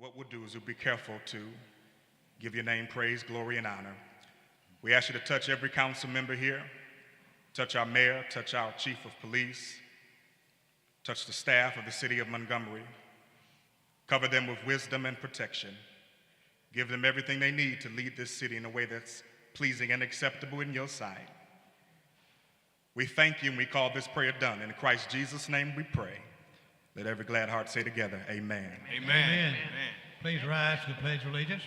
what we'll do is we'll be careful to give your name praise, glory, and honor. We ask you to touch every council member here, touch our mayor, touch our chief of police, touch the staff of the city of Montgomery. Cover them with wisdom and protection. Give them everything they need to lead this city in a way that's pleasing and acceptable in your sight. We thank you and we call this prayer done. In Christ Jesus' name we pray. Let every glad heart say together, amen. Amen. Amen. Please rise to the Pledge of Allegiance.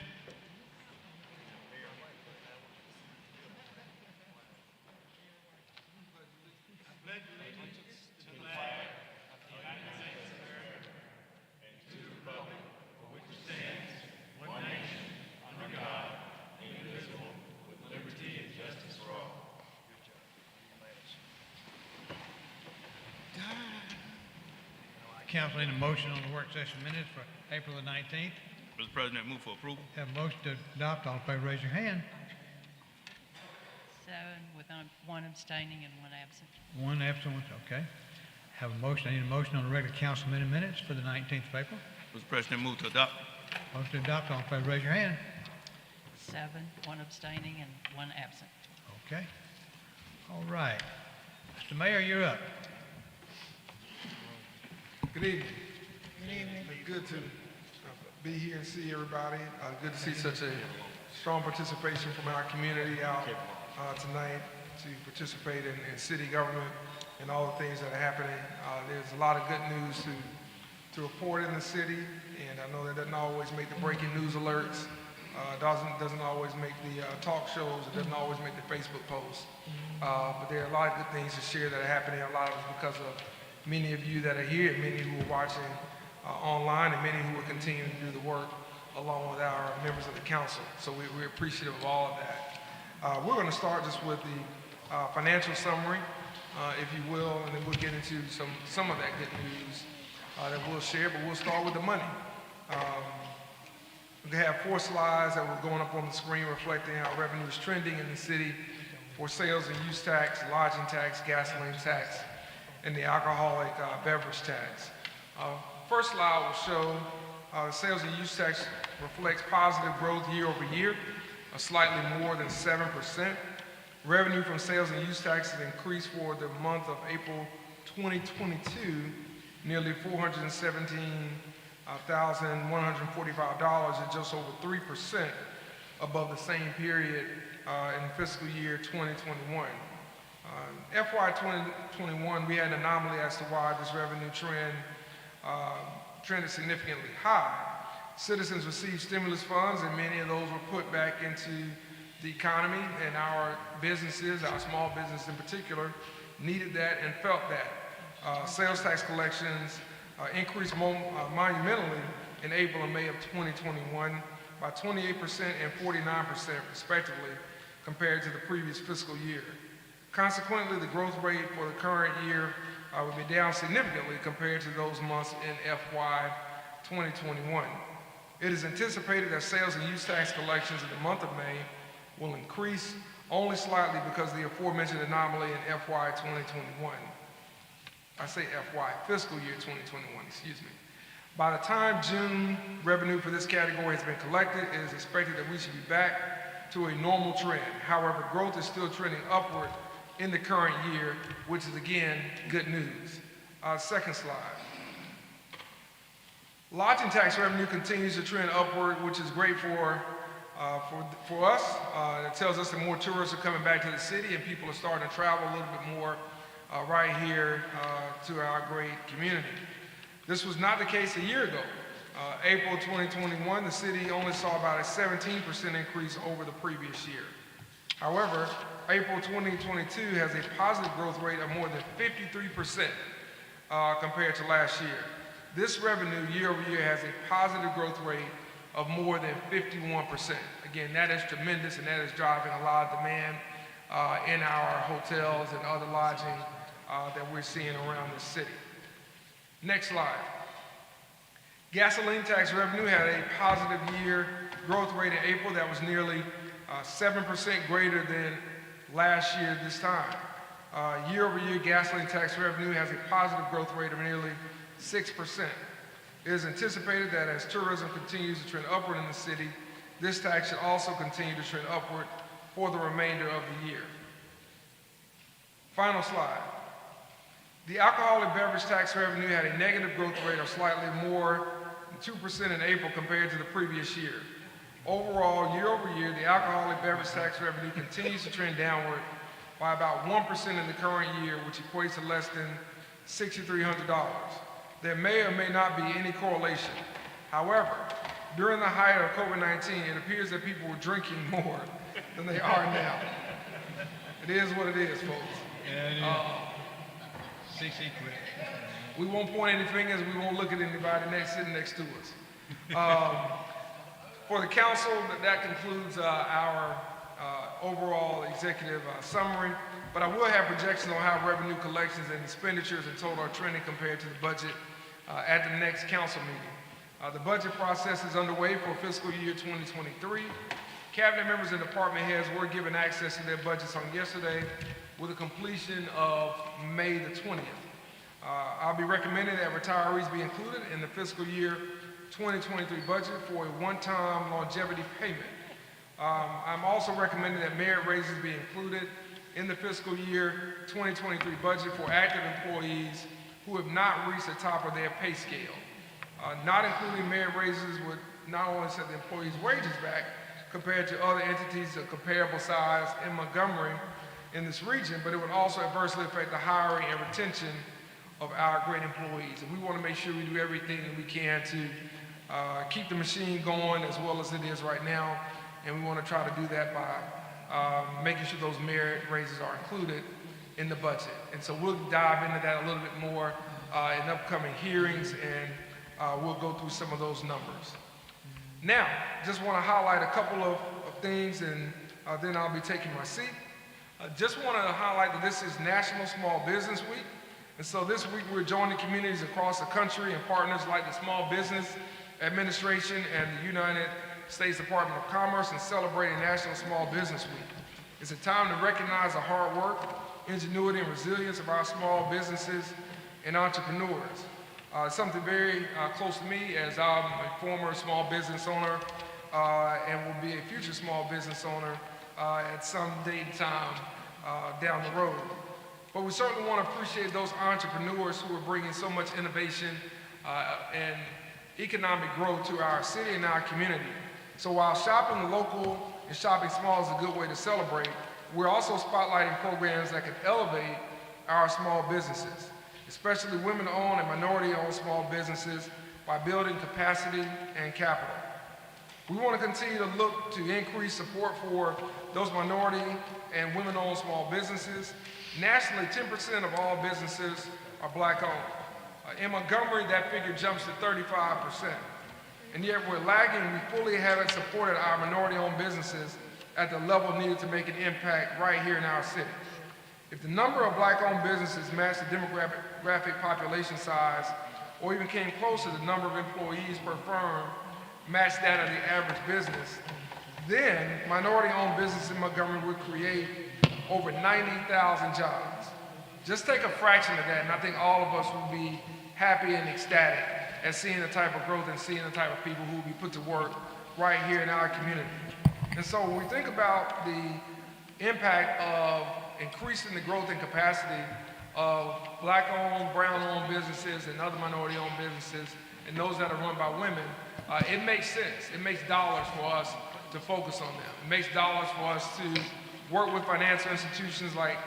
Council, need a motion on the work session minutes for April the 19th. Mr. President, move for approval. Have a motion to adopt. All in favor, raise your hand. 7 with one abstaining and one absent. One absent, okay. Have a motion. I need a motion on the regular council meeting minutes for the 19th of April. Mr. President, move to adopt. Motion to adopt. All in favor, raise your hand. 7, one abstaining and one absent. Okay. All right. Mr. Mayor, you're up. Good evening. Good evening. Good to be here and see everybody. Good to see such a strong participation from our community out tonight to participate in city government and all the things that are happening. There's a lot of good news to report in the city, and I know that doesn't always make the breaking news alerts. Doesn't always make the talk shows. It doesn't always make the Facebook posts. But there are a lot of good things to share that are happening. A lot of it because of many of you that are here, many who are watching online, and many who will continue to do the work along with our members of the council. So we're appreciative of all of that. We're going to start just with the financial summary, if you will, and then we'll get into some of that good news that we'll share, but we'll start with the money. We have 4 slides that were going up on the screen reflecting how revenue is trending in the city for sales and use tax, lodging tax, gasoline tax, and the alcoholic beverage tax. First slide will show the sales and use tax reflects positive growth year over year, slightly more than 7%. Revenue from sales and use tax has increased for the month of April 2022, nearly $417,145, at just over 3% above the same period in fiscal year 2021. FY 2021, we had an anomaly as to why this revenue trend trended significantly high. Citizens received stimulus funds, and many of those were put back into the economy, and our businesses, our small businesses in particular, needed that and felt that. Sales tax collections increased monumentally in April and May of 2021 by 28% and 49% respectively compared to the previous fiscal year. Consequently, the growth rate for the current year will be down significantly compared to those months in FY 2021. It is anticipated that sales and use tax collections in the month of May will increase only slightly because of the aforementioned anomaly in FY 2021. I say FY, fiscal year 2021, excuse me. By the time June revenue for this category has been collected, it is expected that we should be back to a normal trend. However, growth is still trending upward in the current year, which is again good news. Second slide. Lodging tax revenue continues to trend upward, which is great for us. It tells us that more tourists are coming back to the city and people are starting to travel a little bit more right here to our great community. This was not the case a year ago. April 2021, the city only saw about a 17% increase over the previous year. However, April 2022 has a positive growth rate of more than 53% compared to last year. This revenue year over year has a positive growth rate of more than 51%. Again, that is tremendous, and that is driving a lot of demand in our hotels and other lodging that we're seeing around the city. Next slide. Gasoline tax revenue had a positive year growth rate in April that was nearly 7% greater than last year this time. Year over year, gasoline tax revenue has a positive growth rate of nearly 6%. It is anticipated that as tourism continues to trend upward in the city, this tax should also continue to trend upward for the remainder of the year. Final slide. The alcoholic beverage tax revenue had a negative growth rate of slightly more than 2% in April compared to the previous year. Overall, year over year, the alcoholic beverage tax revenue continues to trend downward by about 1% in the current year, which equates to less than $6,300. There may or may not be any correlation. However, during the height of COVID-19, it appears that people were drinking more than they are now. It is what it is, folks. We won't point any fingers. We won't look at anybody sitting next to us. For the council, that concludes our overall executive summary. But I will have projections on how revenue collections and expenditures in total are trending compared to the budget at the next council meeting. The budget process is underway for fiscal year 2023. Cabinet members and department heads were given access to their budgets on yesterday with a completion of May the 20th. I'll be recommending that retirees be included in the fiscal year 2023 budget for a one-time longevity payment. I'm also recommending that merit raises be included in the fiscal year 2023 budget for active employees who have not reached the top of their pay scale. Not including merit raises would not only set the employees' wages back compared to other entities of comparable size in Montgomery in this region, but it would also adversely affect the hiring and retention of our great employees. And we want to make sure we do everything that we can to keep the machine going as well as it is right now. And we want to try to do that by making sure those merit raises are included in the budget. And so we'll dive into that a little bit more in upcoming hearings, and we'll go through some of those numbers. Now, just want to highlight a couple of things, and then I'll be taking my seat. Just want to highlight that this is National Small Business Week. And so this week we're joining communities across the country and partners like the Small Business Administration and the United States Department of Commerce in celebrating National Small Business Week. It's a time to recognize the hard work, ingenuity, and resilience of our small businesses and entrepreneurs. Something very close to me, as I'm a former small business owner and will be a future small business owner at some date and time down the road. But we certainly want to appreciate those entrepreneurs who are bringing so much innovation and economic growth to our city and our community. So while shopping local and shopping small is a good way to celebrate, we're also spotlighting programs that can elevate our small businesses, especially women-owned and minority-owned small businesses, by building capacity and capital. We want to continue to look to increase support for those minority and women-owned small businesses. Nationally, 10% of all businesses are Black-owned. In Montgomery, that figure jumps to 35%. And yet we're lagging. We fully haven't supported our minority-owned businesses at the level needed to make an impact right here in our city. If the number of Black-owned businesses matched the demographic population size, or even came close to the number of employees per firm matched that of the average business, then minority-owned businesses in Montgomery would create over 90,000 jobs. Just take a fraction of that, and I think all of us will be happy and ecstatic at seeing the type of growth and seeing the type of people who will be put to work right here in our community. And so when we think about the impact of increasing the growth and capacity of Black-owned, brown-owned businesses and other minority-owned businesses, and those that are run by women, it makes sense. It makes dollars for us to focus on them. It makes dollars for us to work with financial institutions like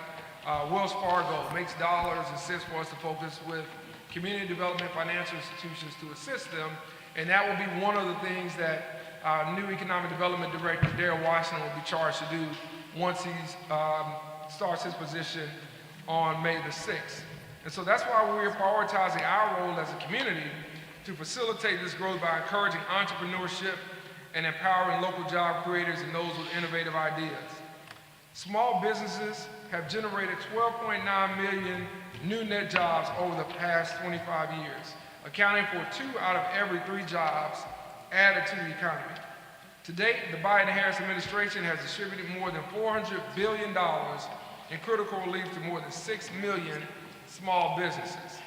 Wells Fargo. It makes dollars and cents for us to focus with community development financial institutions to assist them. And that will be one of the things that our new Economic Development Director, Darrell Washington, will be charged to do once he starts his position on May the 6th. And so that's why we're prioritizing our role as a community to facilitate this growth by encouraging entrepreneurship and empowering local job creators and those with innovative ideas. Small businesses have generated 12.9 million new net jobs over the past 25 years, accounting for 2 out of every 3 jobs added to the economy. To date, the Biden-Harris administration has distributed more than $400 billion in critical relief to more than 6 million small businesses.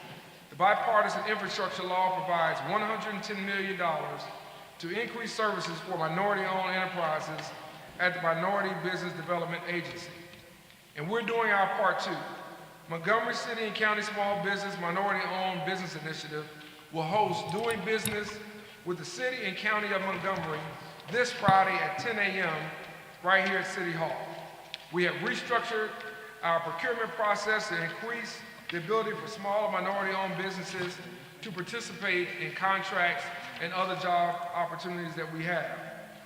The bipartisan infrastructure law provides $110 million to increase services for minority-owned enterprises at the Minority Business Development Agency. And we're doing our part too. Montgomery City and County Small Business Minority-Owned Business Initiative will host Doing Business with the City and County of Montgomery this Friday at 10 a.m. right here at City Hall. We have restructured our procurement process to increase the ability for smaller minority-owned businesses to participate in contracts and other job opportunities that we have.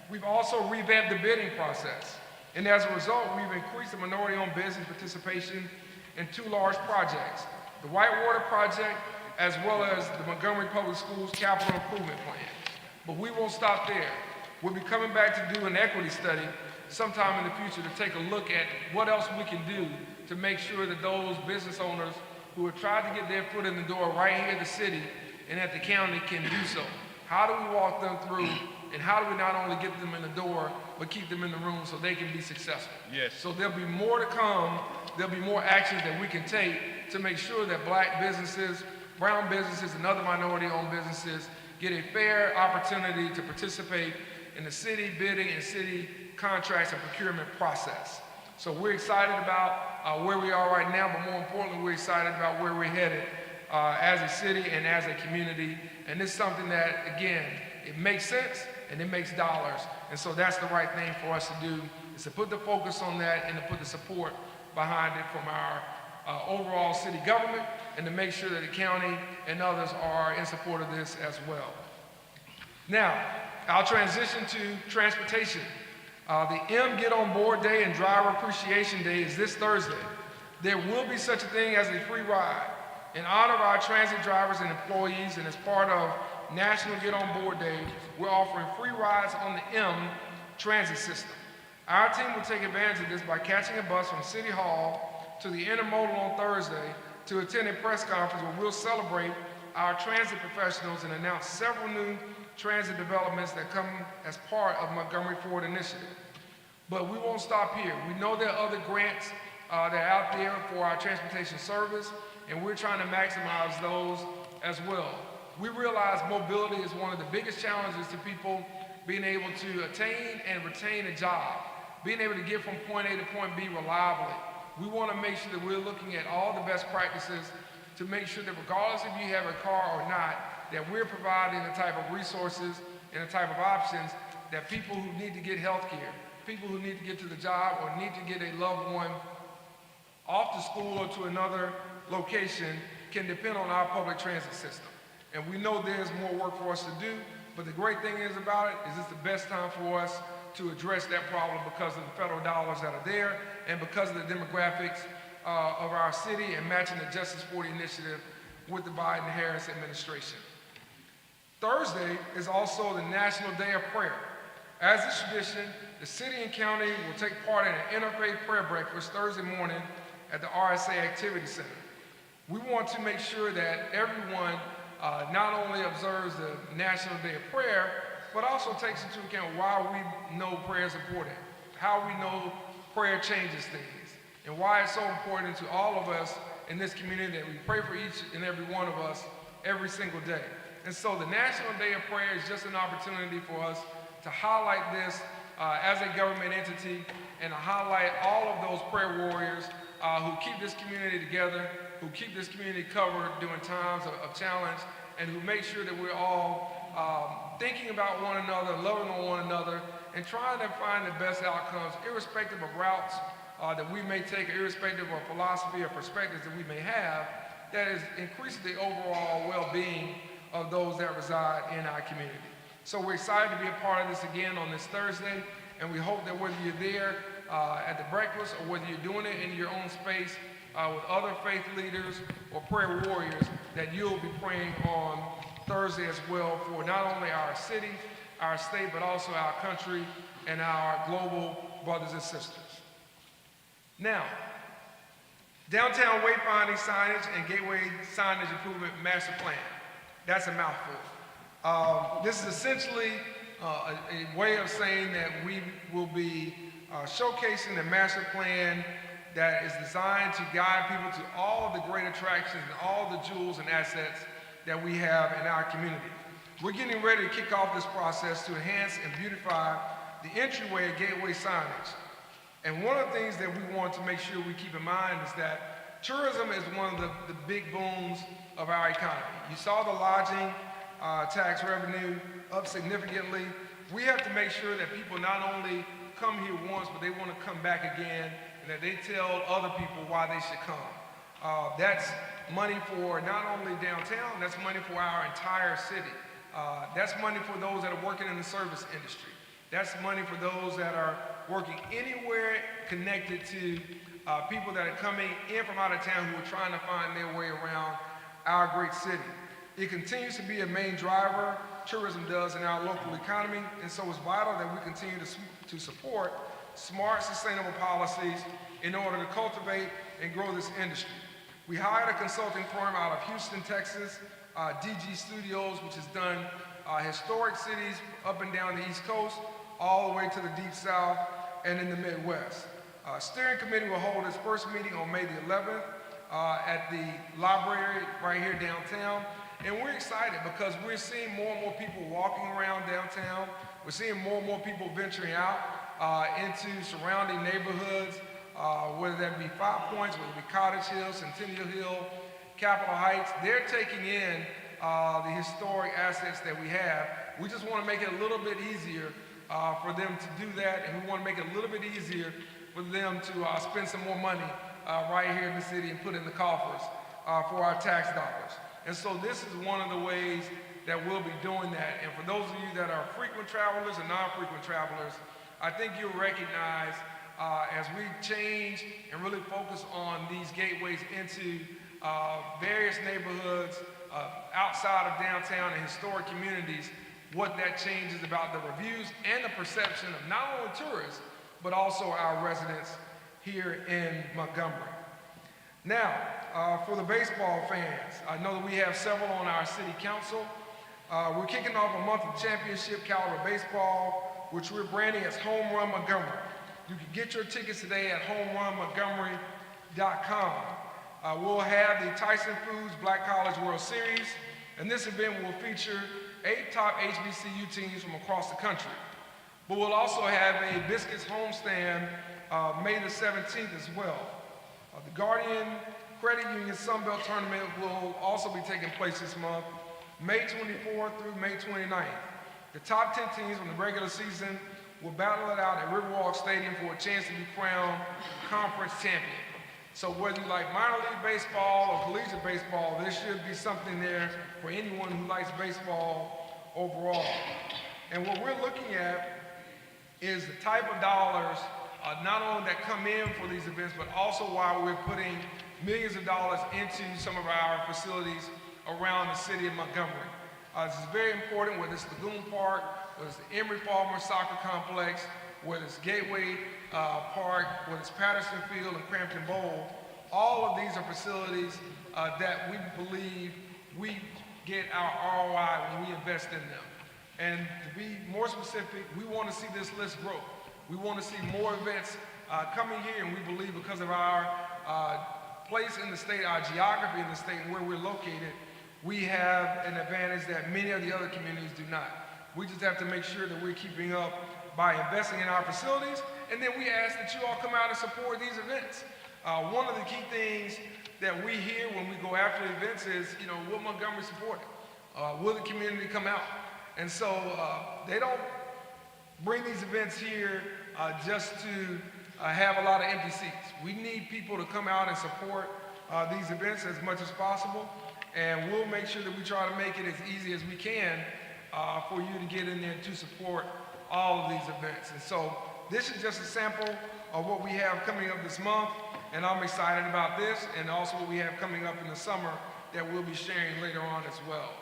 We've also revamped the bidding process, and as a result, we've increased the minority-owned business participation in 2 large projects, the Whitewater Project, as well as the Montgomery Public Schools Capital Improvement Plan. But we won't stop there. We'll be coming back to do an equity study sometime in the future to take a look at what else we can do to make sure that those business owners who have tried to get their foot in the door right here at the city and at the county can do so. How do we walk them through, and how do we not only get them in the door, but keep them in the room so they can be successful? Yes. So there'll be more to come. There'll be more actions that we can take to make sure that black businesses, brown businesses, and other minority-owned businesses get a fair opportunity to participate in the city bidding and city contracts and procurement process. So we're excited about where we are right now, but more importantly, we're excited about where we're headed as a city and as a community. And this is something that, again, it makes sense and it makes dollars. And so that's the right thing for us to do, is to put the focus on that and to put the support behind it from our overall city government, and to make sure that the county and others are in support of this as well. Now, I'll transition to transportation. The Get On Board Day and Driver Appreciation Day is this Thursday. There will be such a thing as a free ride. In honor of our transit drivers and employees, and as part of National Get On Board Day, we're offering free rides on the M transit system. Our team will take advantage of this by catching a bus from City Hall to the Intermodal on Thursday to attend a press conference where we'll celebrate our transit professionals and announce several new transit developments that come as part of Montgomery Forward Initiative. But we won't stop here. We know there are other grants that are out there for our transportation service, and we're trying to maximize those as well. We realize mobility is one of the biggest challenges to people being able to attain and retain a job, being able to get from point A to point B reliably. We want to make sure that we're looking at all the best practices to make sure that regardless if you have a car or not, that we're providing the type of resources and the type of options that people who need to get health care, people who need to get to the job or need to get a loved one off to school or to another location can depend on our public transit system. And we know there's more work for us to do, but the great thing is about it is it's the best time for us to address that problem because of the federal dollars that are there and because of the demographics of our city and matching the Justice 40 initiative with the Biden-Harris administration. Thursday is also the National Day of Prayer. As is tradition, the city and county will take part in an interfaith prayer breakfast Thursday morning at the RSA Activity Center. We want to make sure that everyone not only observes the National Day of Prayer, but also takes into account why we know prayer is important, how we know prayer changes things, and why it's so important to all of us in this community that we pray for each and every one of us every single day. And so the National Day of Prayer is just an opportunity for us to highlight this as a government entity and to highlight all of those prayer warriors who keep this community together, who keep this community covered during times of challenge, and who make sure that we're all thinking about one another, loving on one another, and trying to find the best outcomes, irrespective of routes that we may take, irrespective of philosophy or perspectives that we may have, that is increasing the overall well-being of those that reside in our community. So we're excited to be a part of this again on this Thursday, and we hope that whether you're there at the breakfast or whether you're doing it in your own space with other faith leaders or prayer warriors, that you'll be praying on Thursday as well for not only our city, our state, but also our country and our global brothers and sisters. Now, downtown wayfinding signage and gateway signage improvement master plan. That's a mouthful. This is essentially a way of saying that we will be showcasing the master plan that is designed to guide people to all of the great attractions and all the jewels and assets that we have in our community. We're getting ready to kick off this process to enhance and beautify the entryway and gateway signage. And one of the things that we want to make sure we keep in mind is that tourism is one of the big booms of our economy. You saw the lodging tax revenue up significantly. We have to make sure that people not only come here once, but they want to come back again, and that they tell other people why they should come. That's money for not only downtown, that's money for our entire city. That's money for those that are working in the service industry. That's money for those that are working anywhere connected to people that are coming in from out of town who are trying to find their way around our great city. It continues to be a main driver, tourism does, in our local economy, and so it's vital that we continue to support smart, sustainable policies in order to cultivate and grow this industry. We hired a consulting firm out of Houston, Texas, DG Studios, which has done historic cities up and down the East Coast, all the way to the Deep South and in the Midwest. Steering committee will hold its first meeting on May the 11th at the library right here downtown. And we're excited because we're seeing more and more people walking around downtown. We're seeing more and more people venturing out into surrounding neighborhoods, whether that be Five Points, whether it be Cottage Hill, Centennial Hill, Capitol Heights. They're taking in the historic assets that we have. We just want to make it a little bit easier for them to do that, and we want to make it a little bit easier for them to spend some more money right here in the city and put in the coffers for our tax dollars. And so this is one of the ways that we'll be doing that. And for those of you that are frequent travelers and non-frequent travelers, I think you'll recognize as we change and really focus on these gateways into various neighborhoods outside of downtown and historic communities, what that changes about the reviews and the perception of not only tourists, but also our residents here in Montgomery. Now, for the baseball fans, I know that we have several on our city council. We're kicking off a month of championship caliber baseball, which we're branding as Home Run Montgomery. You can get your tickets today at homerunmontgomery.com. We'll have the Tyson Foods Black College World Series, and this event will feature 8 top HBCU teams from across the country. But we'll also have a Biscuits homestand May the 17th as well. The Guardian Credit Union Sunbelt Tournament will also be taking place this month, May 24th through May 29th. The top 10 teams from the regular season will battle it out at Riverwalk Stadium for a chance to be crowned conference champion. So whether you like minor league baseball or collegiate baseball, there should be something there for anyone who likes baseball overall. And what we're looking at is the type of dollars not only that come in for these events, but also why we're putting millions of dollars into some of our facilities around the city of Montgomery. This is very important, whether it's Lagoon Park, whether it's the Emory Farmer Soccer Complex, whether it's Gateway Park, whether it's Patterson Field and Crampton Bowl. All of these are facilities that we believe we get our ROI when we invest in them. And to be more specific, we want to see this list grow. We want to see more events coming here, and we believe because of our place in the state, our geography in the state, and where we're located, we have an advantage that many of the other communities do not. We just have to make sure that we're keeping up by investing in our facilities, and then we ask that you all come out and support these events. One of the key things that we hear when we go after events is, will Montgomery support it? Will the community come out? And so they don't bring these events here just to have a lot of empty seats. We need people to come out and support these events as much as possible, and we'll make sure that we try to make it as easy as we can for you to get in there to support all of these events. And so this is just a sample of what we have coming up this month, and I'm excited about this, and also what we have coming up in the summer that we'll be sharing later on as well.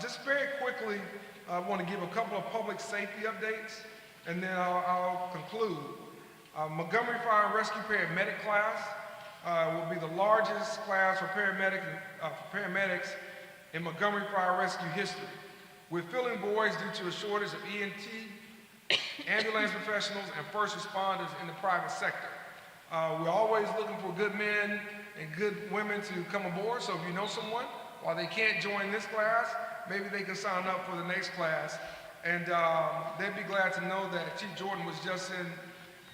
Just very quickly, I want to give a couple of public safety updates, and then I'll conclude. Montgomery Fire and Rescue Paramedic class will be the largest class for paramedics in Montgomery Fire Rescue history. We're filling voids due to a shortage of EMT, ambulance professionals, and first responders in the private sector. We're always looking for good men and good women to come aboard, so if you know someone, while they can't join this class, maybe they can sign up for the next class. And they'd be glad to know that Chief Jordan was just in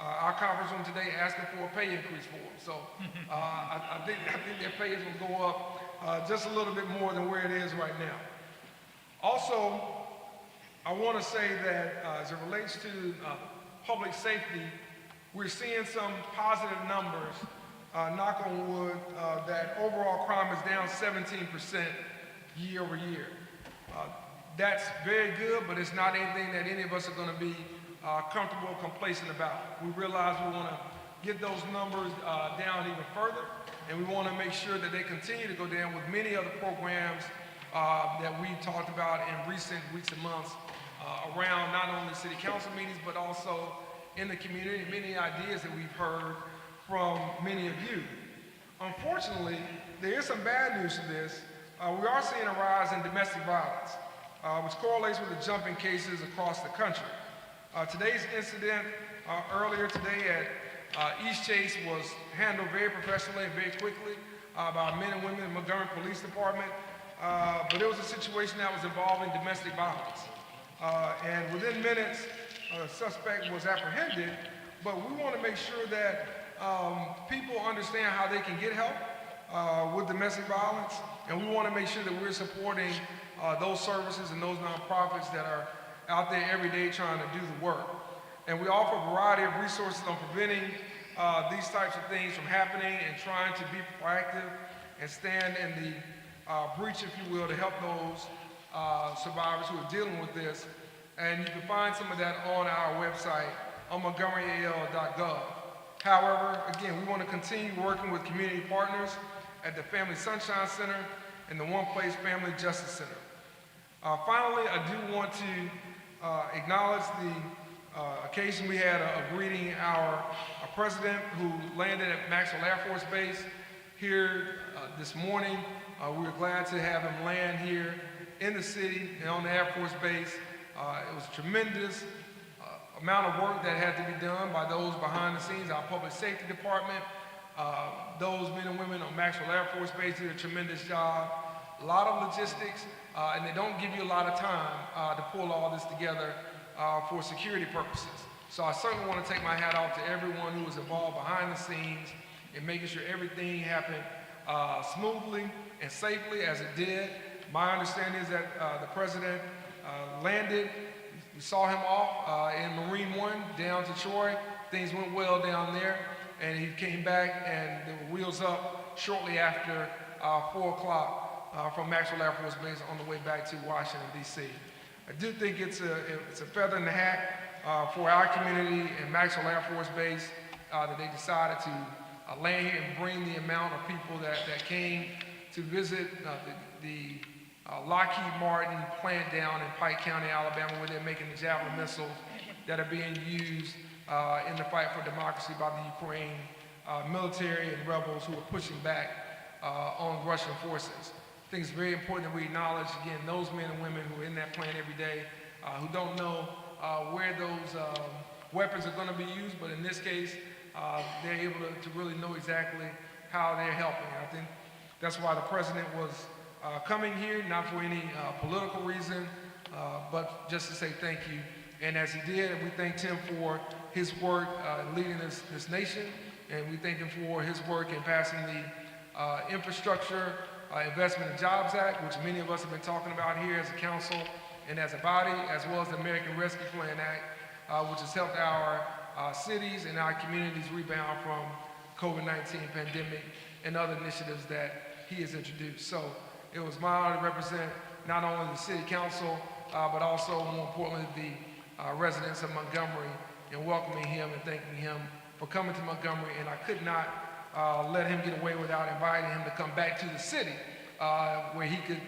our conference room today asking for a pay increase for them. So I think their pay is going to go up just a little bit more than where it is right now. Also, I want to say that as it relates to public safety, we're seeing some positive numbers, knock on wood, that overall crime is down 17% year over year. That's very good, but it's not anything that any of us are going to be comfortable or complacent about. We realize we want to get those numbers down even further, and we want to make sure that they continue to go down with many other programs that we talked about in recent weeks and months around not only city council meetings, but also in the community, many ideas that we've heard from many of you. Unfortunately, there is some bad news to this. We are seeing a rise in domestic violence, which correlates with the jump in cases across the country. Today's incident earlier today at East Chase was handled very professionally and very quickly by men and women in the Montgomery Police Department, but it was a situation that was involving domestic violence. And within minutes, a suspect was apprehended, but we want to make sure that people understand how they can get help with domestic violence, and we want to make sure that we're supporting those services and those nonprofits that are out there every day trying to do the work. And we offer a variety of resources on preventing these types of things from happening and trying to be proactive and stand in the breach, if you will, to help those survivors who are dealing with this. And you can find some of that on our website on montgomeryal.gov. However, again, we want to continue working with community partners at the Family Sunshine Center and the One Place Family Justice Center. Finally, I do want to acknowledge the occasion we had of greeting our president who landed at Maxwell Air Force Base here this morning. We were glad to have him land here in the city and on the Air Force Base. It was a tremendous amount of work that had to be done by those behind the scenes, our public safety department. Those men and women on Maxwell Air Force Base did a tremendous job. A lot of logistics, and they don't give you a lot of time to pull all this together for security purposes. So I certainly want to take my hat off to everyone who was involved behind the scenes in making sure everything happened smoothly and safely as it did. My understanding is that the president landed. We saw him off in Marine One down to Troy. Things went well down there, and he came back, and there were wheels up shortly after 4 o'clock from Maxwell Air Force Base on the way back to Washington, D.C. I do think it's a feather in the hat for our community and Maxwell Air Force Base that they decided to land here and bring the amount of people that came to visit the Lockheed Martin plant down in Pike County, Alabama, where they're making the Javelin missiles that are being used in the fight for democracy by the Ukraine military and rebels who are pushing back on Russian forces. I think it's very important that we acknowledge, again, those men and women who are in that plant every day, who don't know where those weapons are going to be used, but in this case, they're able to really know exactly how they're helping. I think that's why the president was coming here, not for any political reason, but just to say thank you. And as he did, we thanked him for his work leading this nation, and we thank him for his work in passing the Infrastructure Investment and Jobs Act, which many of us have been talking about here as a council and as a body, as well as the American Rescue Plan Act, which has helped our cities and our communities rebound from COVID-19 pandemic and other initiatives that he has introduced. So it was my honor to represent not only the city council, but also, more importantly, the residents of Montgomery in welcoming him and thanking him for coming to Montgomery. And I could not let him get away without inviting him to come back to the city where he could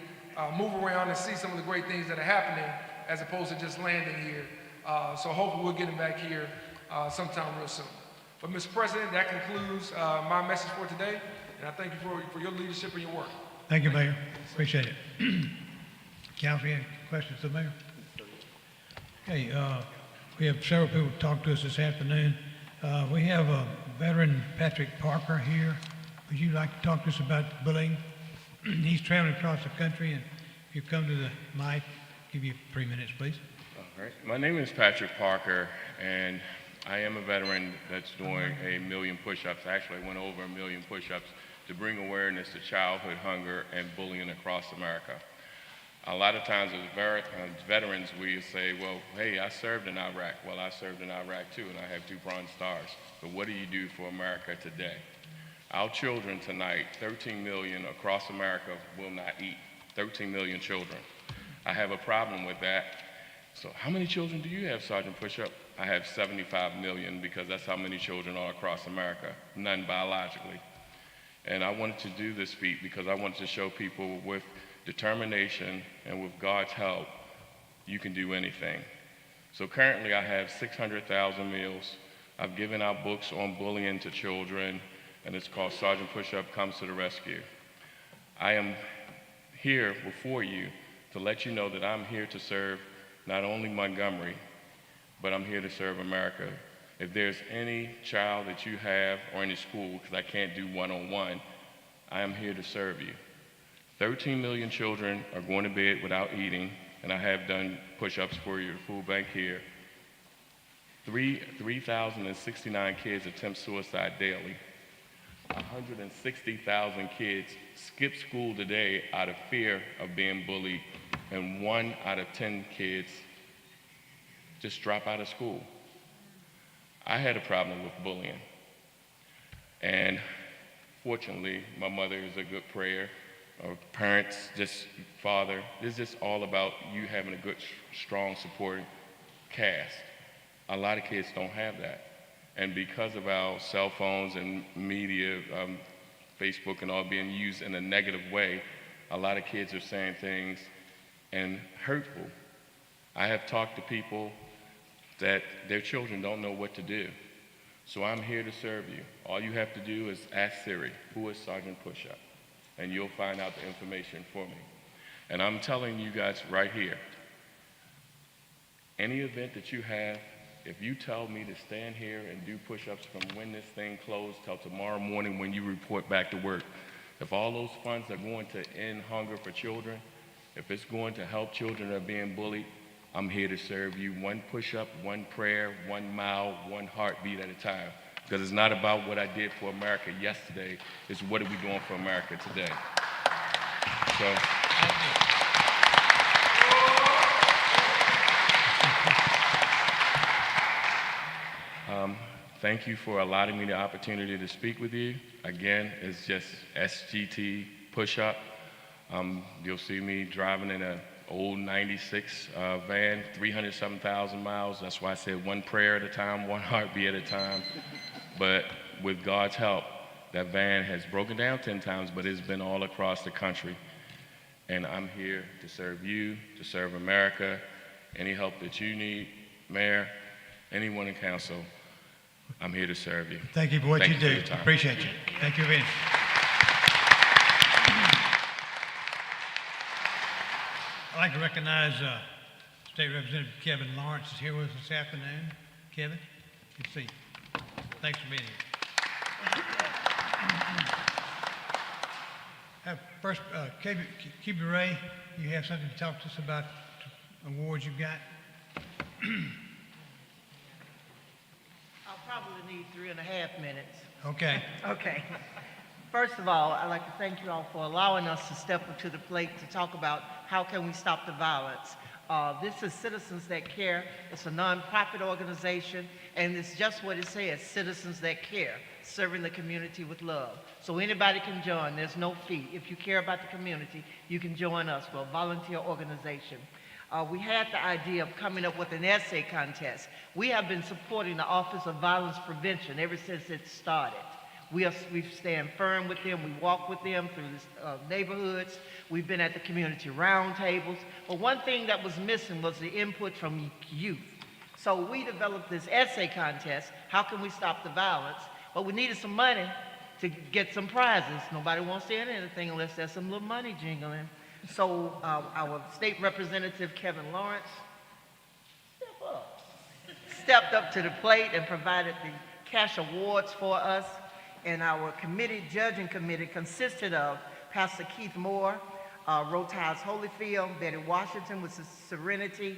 move around and see some of the great things that are happening as opposed to just landing here. So hopefully we'll get him back here sometime real soon. But Mr. President, that concludes my message for today, and I thank you for your leadership and your work. Thank you, Mayor. Appreciate it. Council, any questions of the Mayor? Okay, we have several people talk to us this afternoon. We have a veteran, Patrick Parker, here. Would you like to talk to us about bullying? He's traveling across the country, and if you come to the mic, give you 3 minutes, please. All right. My name is Patrick Parker, and I am a veteran that's doing 1,000,000 push-ups. Actually, I went over 1,000,000 push-ups to bring awareness to childhood hunger and bullying across America. A lot of times as veterans, we say, well, hey, I served in Iraq. Well, I served in Iraq too, and I have 2 Bronze Stars. But what do you do for America today? Our children tonight, 13 million across America, will not eat. 13 million children. I have a problem with that. So how many children do you have, Sergeant Pushup? I have 75 million because that's how many children are across America, none biologically. And I wanted to do this feat because I wanted to show people with determination and with God's help, you can do anything. So currently I have 600,000 meals. I've given out books on bullying to children, and it's called Sergeant Pushup Comes to the Rescue. I am here before you to let you know that I'm here to serve not only Montgomery, but I'm here to serve America. If there's any child that you have or any school, because I can't do one-on-one, I am here to serve you. 13 million children are going to bed without eating, and I have done push-ups for your food bank here. 3,069 kids attempt suicide daily. 160,000 kids skip school today out of fear of being bullied, and 1 out of 10 kids just drop out of school. I had a problem with bullying, and fortunately, my mother is a good prayer. Or parents, just father. It's just all about you having a good, strong, supporting cast. A lot of kids don't have that. And because of our cell phones and media, Facebook and all being used in a negative way, a lot of kids are saying things and hurtful. I have talked to people that their children don't know what to do. So I'm here to serve you. All you have to do is ask Siri, who is Sergeant Pushup? And you'll find out the information for me. And I'm telling you guys right here, any event that you have, if you tell me to stand here and do push-ups from when this thing closed till tomorrow morning when you report back to work, if all those funds are going to end hunger for children, if it's going to help children that are being bullied, I'm here to serve you 1 push-up, 1 prayer, 1 mile, 1 heartbeat at a time. Because it's not about what I did for America yesterday, it's what are we doing for America today. So, thank you for allowing me the opportunity to speak with you. Again, it's just SGT Push-Up. You'll see me driving in an old 96 van, 307,000 miles. That's why I said 1 prayer at a time, 1 heartbeat at a time. But with God's help, that van has broken down 10 times, but it's been all across the country. And I'm here to serve you, to serve America. Any help that you need, Mayor, anyone in council, I'm here to serve you. Thank you for what you for do. your time. Appreciate you. Thank you very much. I'd like to recognize State Representative Kevin Lawrence is here with us this afternoon. Kevin, good to see you. Thanks for being here. First, Cubie Ray, you have something to talk to us about awards you've got? I'll probably need 3.5 minutes. Okay. Okay. First of all, I'd like to thank you all for allowing us to step up to the plate to talk about how can we stop the violence. This is Citizens That Care. It's a nonprofit organization, and it's just what it says, Citizens That Care, serving the community with love. So anybody can join. There's no fee. If you care about the community, you can join us. We're a volunteer organization. We had the idea of coming up with an essay contest. We have been supporting the Office of Violence Prevention ever since it started. We stand firm with them. We walk with them through the neighborhoods. We've been at the community roundtables. But one thing that was missing was the input from youth. So we developed this essay contest. How can we stop the violence? But we needed some money to get some prizes. Nobody wants to enter anything unless there's some little money jingling. So our state representative, Kevin Lawrence, stepped up to the plate and provided the cash awards for us. And our judging committee consisted of Pastor Keith Moore, Rotiles Holyfield, Betty Washington with Serenity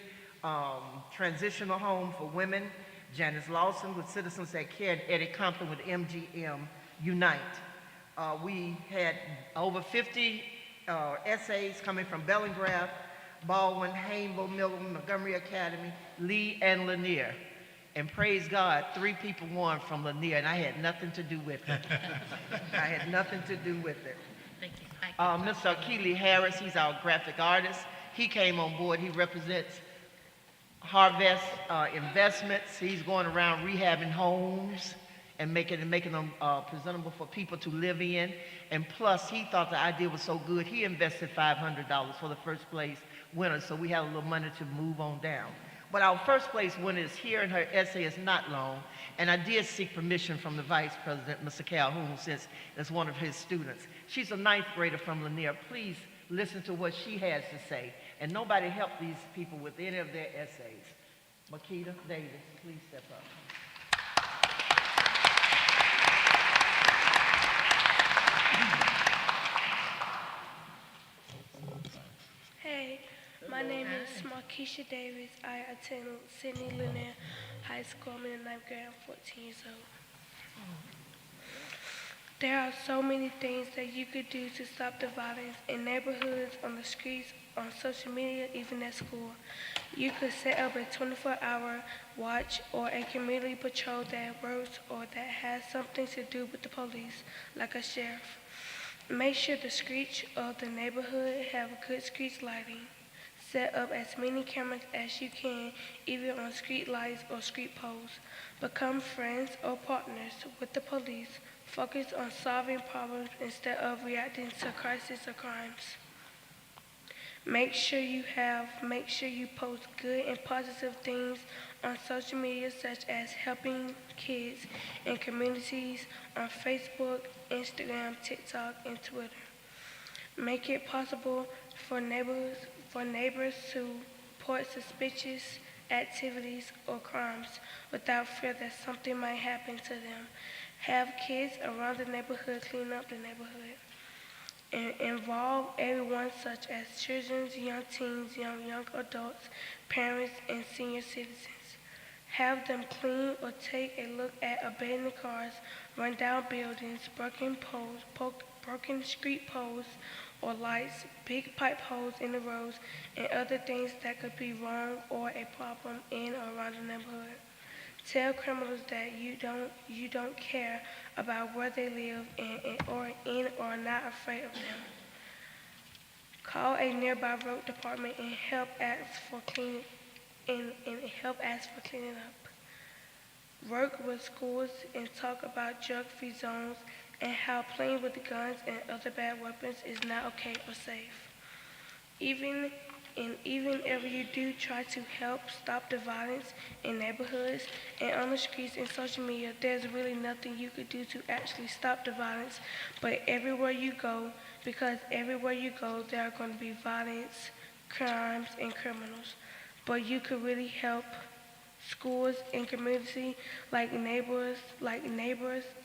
Transitional Home for Women, Janice Lawson with Citizens That Care, and Eddie Compton with MGM Unite. We had over 50 essays coming from Bellingraph, Baldwin, Hayneville, Milton, Montgomery Academy, Lee, and Lanier. And praise God, 3 people won from Lanier, and I had nothing to do with it. I had nothing to do with it. Thank you. Thank you. Mr. Keely Harris, he's our graphic artist. He came on board. He represents Harvest Investments. He's going around rehabbing homes and making them presentable for people to live in. And plus, he thought the idea was so good, he invested $500 for the first place winner, so we have a little money to move on down. But our first place winner is here, and her essay is not long. And I did seek permission from the Vice President, Mr. Calhoun, since it's one of his students. She's a 9th grader from Lanier. Please listen to what she has to say. And nobody helped these people with any of their essays. Makita Davis, please step up. Hey, my name is Markeisha Davis. I attend Sidney Lanier High School. I'm in the 9th grade. I'm 14 years old. There are so many things that you could do to stop the violence in neighborhoods, on the streets, on social media, even at school. You could set up a 24-hour watch or a community patrol that works or that has something to do with the police, like a sheriff. Make sure the streets of the neighborhood have good street lighting. Set up as many cameras as you can, either on street lights or street poles. Become friends or partners with the police. Focus on solving problems instead of reacting to crises or crimes. Make sure you post good and positive things on social media, such as helping kids in communities on Facebook, Instagram, TikTok, and Twitter. Make it possible for neighbors to report suspicious activities or crimes without fear that something might happen to them. Have kids around the neighborhood clean up the neighborhood. And involve everyone such as children, young teens, young adults, parents, and senior citizens. Have them clean or take a look at abandoned cars, run down buildings, broken street poles or lights, big pipe holes in the roads, and other things that could be wrong or a problem in or around the neighborhood. Tell criminals that you don't care about where they live or are not afraid of them. Call a nearby road department and help ask for cleaning up. Work with schools and talk about drug-free zones and how playing with guns and other bad weapons is not okay or safe. Even if you do try to help stop the violence in neighborhoods and on the streets and social media, there's really nothing you could do to actually stop the violence. But everywhere you go, there are going to be violence, crimes, and criminals. But you could really help schools and community like neighbors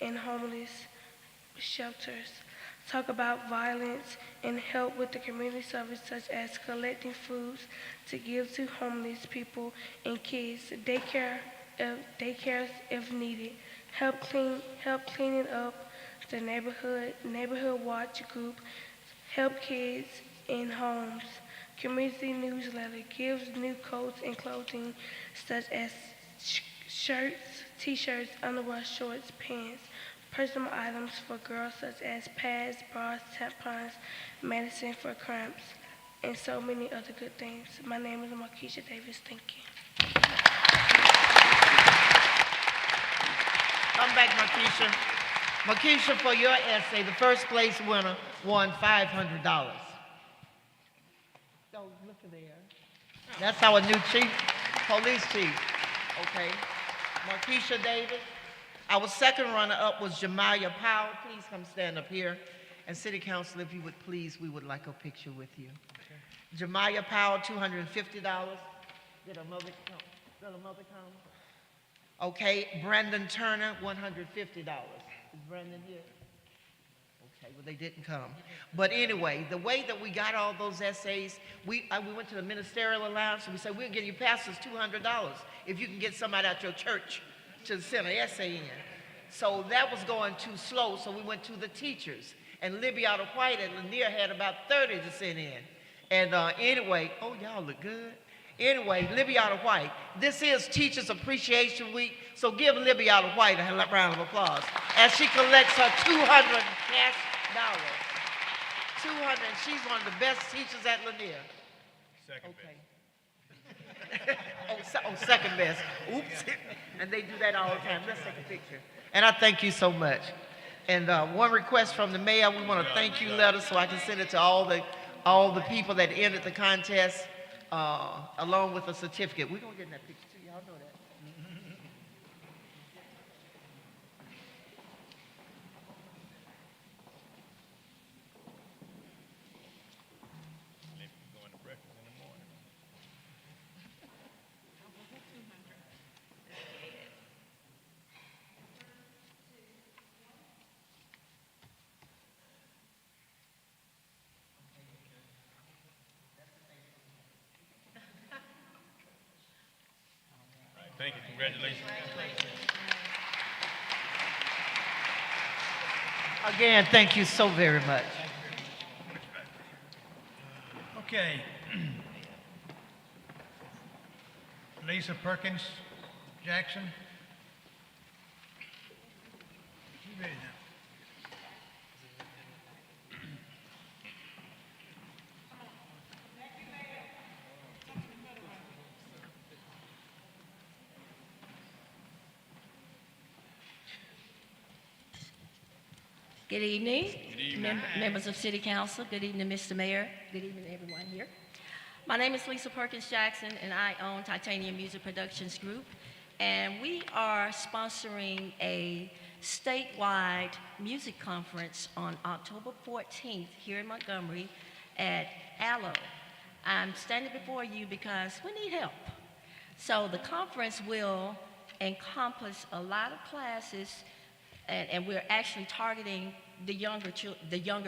and homeless shelters. Talk about violence and help with the community service such as collecting foods to give to homeless people and kids, daycares if needed. Help cleaning up the neighborhood watch group, help kids in homes. Community newsletter gives new coats and clothing such as shirts, t-shirts, underwear, shorts, pants. Personal items for girls such as pads, bras, tampons, medicine for cramps, and so many other good things. My name is Markeisha Davis. Thank you. Come back, Markeisha. Markeisha, for your essay, the first place winner won $500. Go look at there. That's our new chief, police chief. Okay. Markeisha Davis. Our second runner-up was Jemiah Powell. Please come stand up here. And City Council, if you would please, we would like a picture with you. Okay. Jemiah Powell, $250. Did a mother come? Okay, Brandon Turner, $150. Is Brandon here? Okay, well, they didn't come. But anyway, the way that we got all those essays, we went to the Ministerial Alliance and we said, we'll give you pastors $200 if you can get somebody out your church to send an essay in. So that was going too slow, so we went to the teachers. And Libby out of White at Lanier had about 30 to send in. And anyway, oh, y'all look good. Anyway, Libby out of White. This is Teachers Appreciation Week, so give Libby out of White a round of applause as she collects her $200 cash dollars. 200, she's one of the best teachers at Lanier. Second best. Second best. Oops. And they do that all the time. Let's take a picture. And I thank you so much. And one request from the mayor, we want a thank you letter so I can send it to all the people that entered the contest, along with a certificate. We're going to get in that picture too. Y'all know that. Going to breakfast in the morning. Thank you. Congratulations. Again, thank you so very much. Okay. Lisa Perkins Jackson. You ready now? Good evening, members of City Council. Good evening, Mr. Mayor. Good evening, everyone here. My name is Lisa Perkins Jackson, and I own Titanium Music Productions Group. And we are sponsoring a statewide music conference on October 14th here in Montgomery at Aloe. I'm standing before you because we need help. So the conference will encompass a lot of classes, and we're actually targeting the younger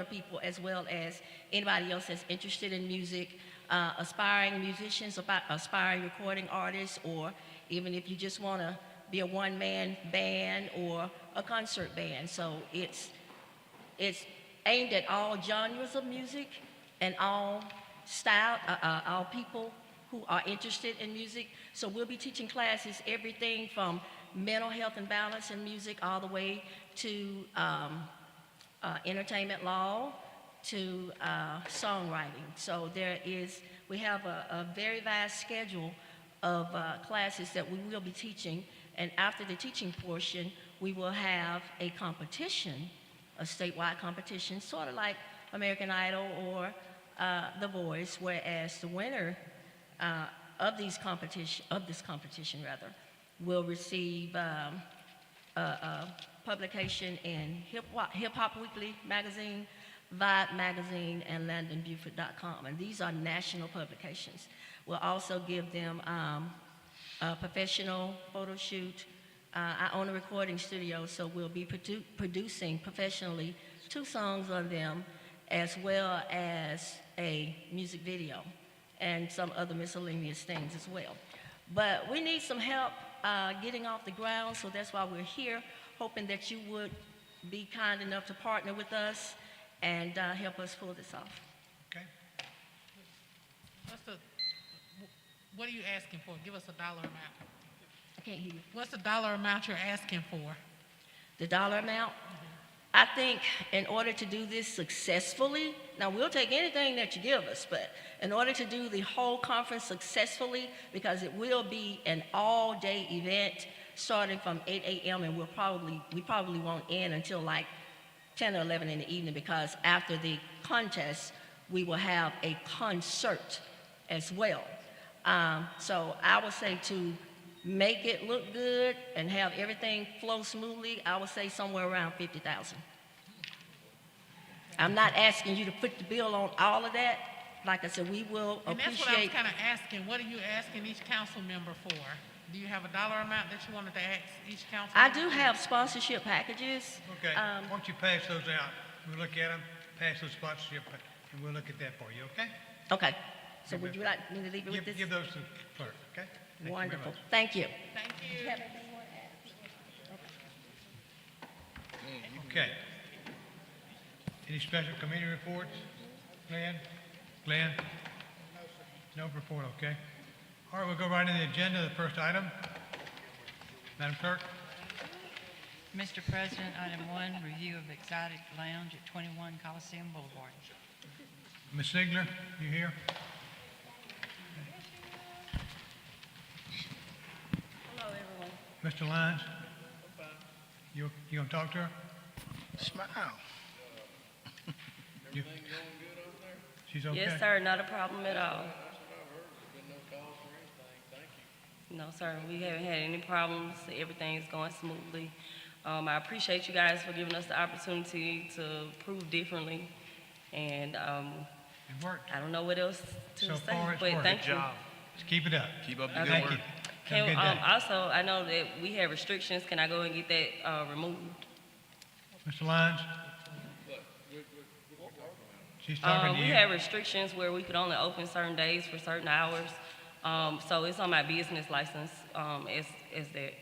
people as well as anybody else that's interested in music, aspiring musicians, aspiring recording artists, or even if you just want to be a one-man band or a concert band. So it's aimed at all genres of music and all all people who are interested in music. So we'll be teaching classes, everything from mental health and balance in music all the way to entertainment law to songwriting. So we have a very vast schedule of classes that we will be teaching, and after the teaching portion, we will have a competition, a statewide competition, sort of like American Idol or The Voice, whereas the winner of this competition will receive a publication in Hip Hop Weekly magazine, Vibe magazine, and LandonBuford.com. And these are national publications. We'll also give them a professional photo shoot. I own a recording studio, so we'll be producing professionally 2 songs on them, as well as a music video and some other miscellaneous things as well. But we need some help getting off the ground, so that's why we're here, hoping that you would be kind enough to partner with us and help us pull this off. Okay. What are you asking for? Give us a dollar amount. I can't hear you. What's the dollar amount you're asking for? The dollar amount? I think in order to do this successfully, now we'll take anything that you give us, but in order to do the whole conference successfully, because it will be an all-day event starting from 8 a.m. and we probably won't end until like 10 or 11 in the evening, because after the contest, we will have a concert as well. So I would say to make it look good and have everything flow smoothly, I would say somewhere around $50,000. I'm not asking you to put the bill on all of that. Like I said, we will And appreciate. that's what I was kind of asking. What are you asking each council member for? Do you have a dollar amount that you wanted to ask each council? I do have sponsorship packages. Okay, why don't you pass those out? We'll look at them, pass those sponsorship, and we'll look at that for you, okay? Okay. So would you like me to leave it with this? Give those to the clerk, okay? Thank you very Wonderful. much. Thank you. Thank Do you. you have anything you want to add? Okay. Any special committee reports? Glenn? Glenn? No report, okay. All right, we'll go right into the agenda, the first item. Madam Clerk? Mr. President, item 1, review of exotic lounge at 21 Coliseum Boulevard. Ms. Ziegler, you here? Hello, everyone. Mr. Lyons? You gonna talk to her? Smile. You- She's okay? Yes, sir, not a problem at all. No, sir, we haven't had any problems. Everything's going smoothly. I appreciate you guys for giving us the opportunity to prove differently. And It worked. I don't know what else to So say, far, it's but worked. thank you. Just keep it up. Keep up the Okay. good Thank work. you. Have a Can, good day. also, I know that we have restrictions. Can I go and get that removed? Mr. Lyons? She's talking to We you. have restrictions where we could only open certain days for certain hours. So it's on my business license as that.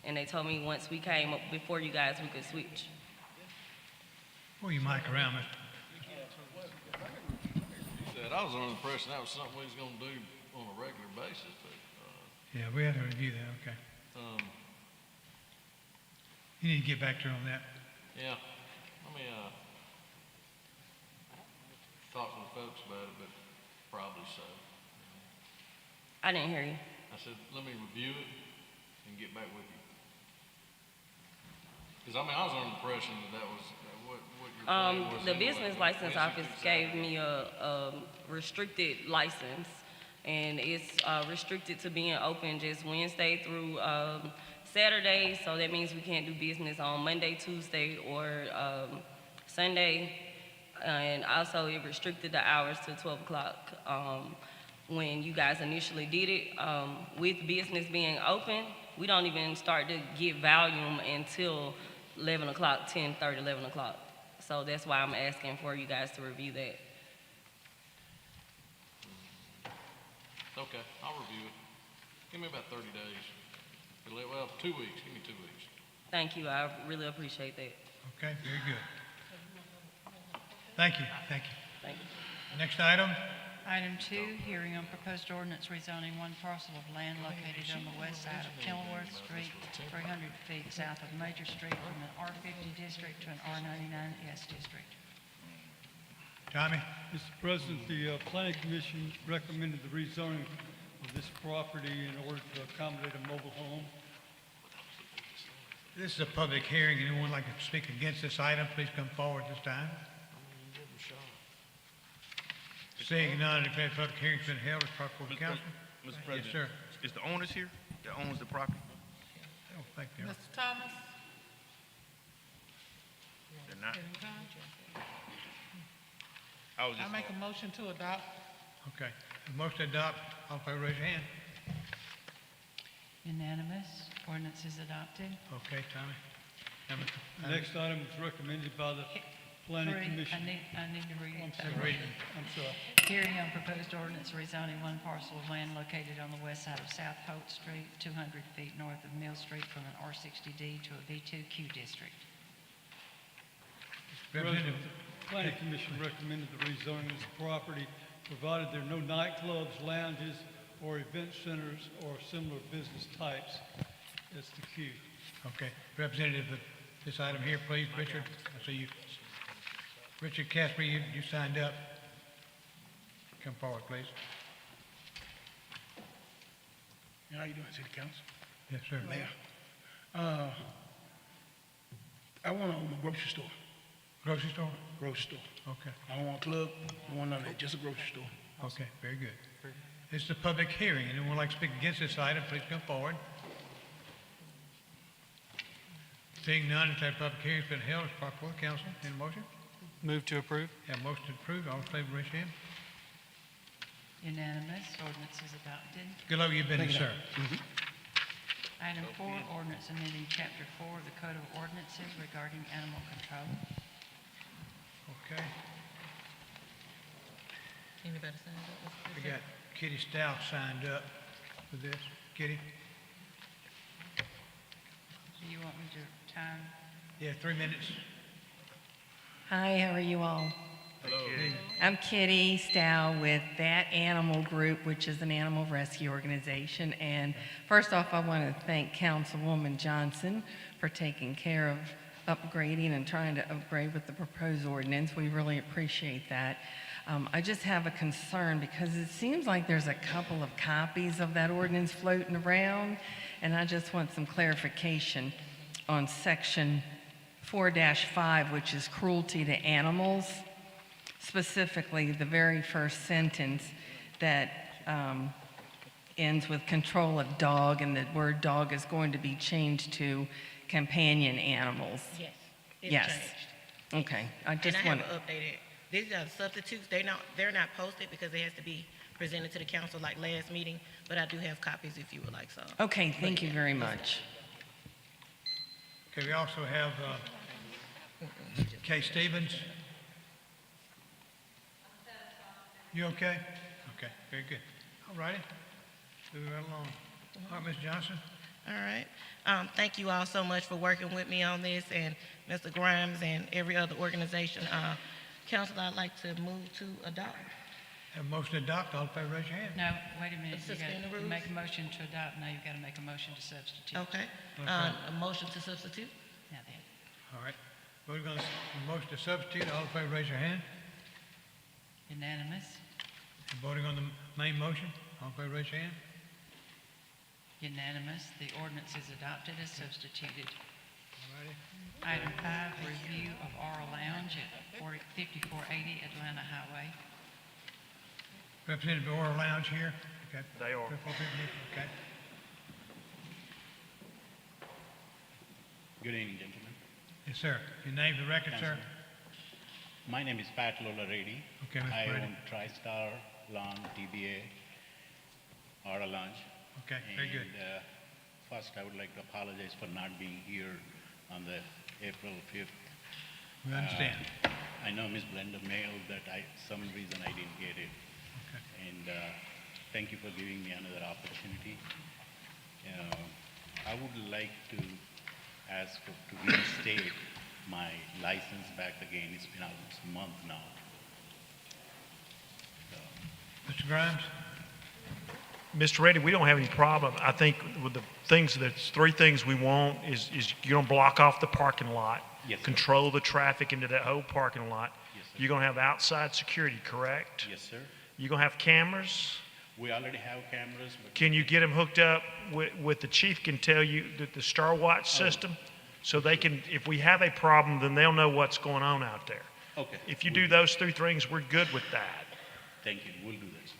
And they told me once we came up before you guys, we could switch. Pull your mic around, Mr. Said I was under the impression that was something we was gonna do on a regular basis, but, Yeah, we have to review that, okay. You need to get back to her on that. yeah, let me, talk to the folks about it, but probably so. I didn't hear you. I said, let me review it and get back with you. Cause I mean, I was under the impression that was, what your plan was. The anyway, business but license Quincy office keeps gave saying- me a restricted license, and it's restricted to being open just Wednesday through Saturday, so that means we can't do business on Monday, Tuesday, or Sunday. And also, it restricted the hours to 12 o'clock. When you guys initially did it, with business being open, we don't even start to get volume until 11 o'clock, 10:30, 11 o'clock. So that's why I'm asking for you guys to review that. Okay, I'll review it. Give me about 30 days. Well, 2 weeks, give me 2 weeks. Thank you, I really appreciate that. Okay, very good. Thank you, thank you. Thank you. Next item? Item 2, hearing on proposed ordinance rezoning one parcel of land located on the west side of Kenilworth Street, 300 feet south of Major Street from an R50 district to an R99S district. Tommy? Mr. President, the Planning Commission recommended the rezoning of this property in order to accommodate a mobile home. This is a public hearing. Anyone like to speak against this item, please come forward this time. Seeing none, I declare the public hearing's been held as proper for the council. Mr. Yes, President. sir. Is the owners here that owns the property? I don't think they are. Mr. Thomas? They're not. Didn't come? I was I just, make a motion to adopt. Okay. A motion to adopt, all in favor, raise your hand. Unanimous, ordinance is adopted. Okay, Tommy. Now, Mr. The next item was recommended by the Planning 3, Commission. I need to read that. Read it. I'm sorry. Hearing on proposed ordinance rezoning one parcel of land located on the west side of South Holt Street, 200 feet north of Mill Street from an R60D to a B2Q district. Representative, The Planning Commission recommended the rezoning of this property, provided there are no nightclubs, lounges, or event centers or similar business types. That's the Q. okay. Representative of this item here, please, Richard. I see you. Richard Casper, you signed up. Come forward, please. How you doing, City Council? Yes, sir. Mayor? I want to own a grocery store. Grocery store? Grocery store. Okay, I don't want a club, I don't want none of that, just a grocery store. okay, very good. This is a public hearing. Anyone like to speak against this item, please come forward. Seeing none, declare the public hearing's been held as proper for the council. Any motion? Move to approve. Have a motion to approve. All in favor, raise your hand. Unanimous, ordinance is adopted. Good luck with your business, sir. Item 4, ordinance amending Chapter 4 of the Code of Ordinances regarding animal control. Okay. Anybody signed up? We got Kitty Stout signed up for this. Kitty? Do you want me to time? Yeah, 3 minutes. Hi, how are you all? Hello. I'm Kitty Stow with That Animal Group, which is an animal rescue organization. And first off, I want to thank Councilwoman Johnson for taking care of upgrading and trying to upgrade with the proposed ordinance. We really appreciate that. I just have a concern because it seems like there's a couple of copies of that ordinance floating around, and I just want some clarification on section 4-5, which is cruelty to animals. Specifically, the very first sentence that ends with control of dog, and the word dog is going to be changed to companion animals. Yes. It's Yes. changed. Okay, I just And I want, have updated, these are the substitutes, they're not posted because it has to be presented to the council like last meeting, but I do have copies if you would like some. okay, thank you very much. Okay, we also have Kay Stevens. You okay? Okay, very good. All righty. Moving right along. All right, Ms. Johnson? All right. Thank you all so much for working with me on this, and Mr. Grimes and every other organization. Council, I'd like to move to adopt. Have a motion to adopt. All in favor, raise your hand. No, wait a minute. You Suspend the got to rules? make a motion to adopt. Now you've got to make a motion to substitute. Okay. Okay. A motion to substitute? Now then. All right. We're going to, motion to substitute. All in favor, raise your hand. Unanimous. Voting on the main motion. All in favor, raise your hand. Unanimous. The ordinance is adopted as substituted. All righty. Item 5, review of R Lounge at 5480 Atlanta Highway. Representative Oral Lounge here. Okay. They are. 54 people here. Okay. Good evening, gentlemen. Yes, sir. Your name for the record, sir? My name is Pat Lola Reddy. Okay, Mr. I Reddy. own TriStar Lawn, DBA, Aura Lounge. Okay, very good. And first, I would like to apologize for not being here on the April 5th. We understand. I know Ms. Blenda mailed that some reason I didn't get it. Okay. And thank you for giving me another opportunity. I would like to ask to reinstate my license back again. It's been almost a month now. Mr. Grimes? Mr. Reddy, we don't have any problem. I think with the things, there's three things we want is you're gonna block off the parking lot. Yes, sir. Control the traffic into that whole parking lot. Yes, sir. You're gonna have outside security, correct? Yes, sir. You're gonna have cameras. We already have cameras, but Can you get them hooked up with the chief can tell you that the Star Watch system? So they can, if we have a problem, then they'll know what's going on out there. okay. If you do those three things, we're good with that. Thank you. We'll do this.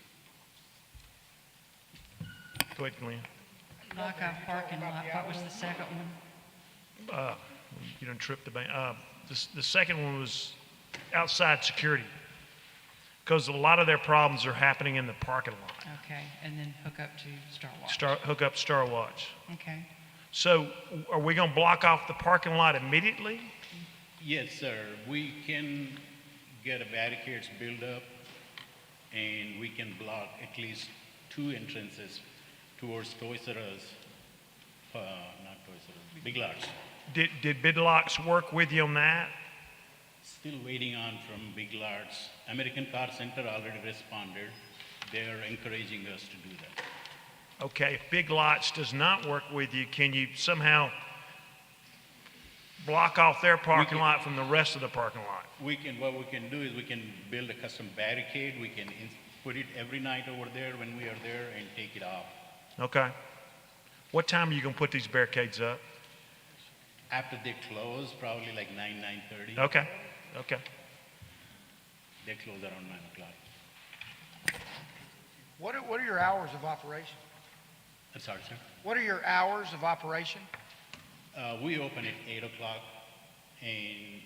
Go ahead, Glenn. Block off parking lot. What was the second one? You done tripped the bank. The second one was outside security. Because a lot of their problems are happening in the parking lot. Okay, and then hook up to Star Watch. Hook up Star Watch. Okay. So are we going to block off the parking lot immediately? Yes, sir. We can get a barricades built up, and we can block at least 2 entrances towards Toys R Us, not Toys R Us, Big Lots. Did Bid Locks work with you on that? Still waiting on from Big Lots. American Car Center already responded. They're encouraging us to do that. Okay, if Big Lots does not work with you, can you somehow block off their parking lot from the rest of the parking lot? What we can do is we can build a custom barricade. We can put it every night over there when we are there and take it off. Okay. What time are you going to put these barricades up? After they close, probably like 9:30. Okay, okay. They close around 9 o'clock. What are your hours of operation? I'm sorry, sir. What are your hours of operation? We open at 8 o'clock, and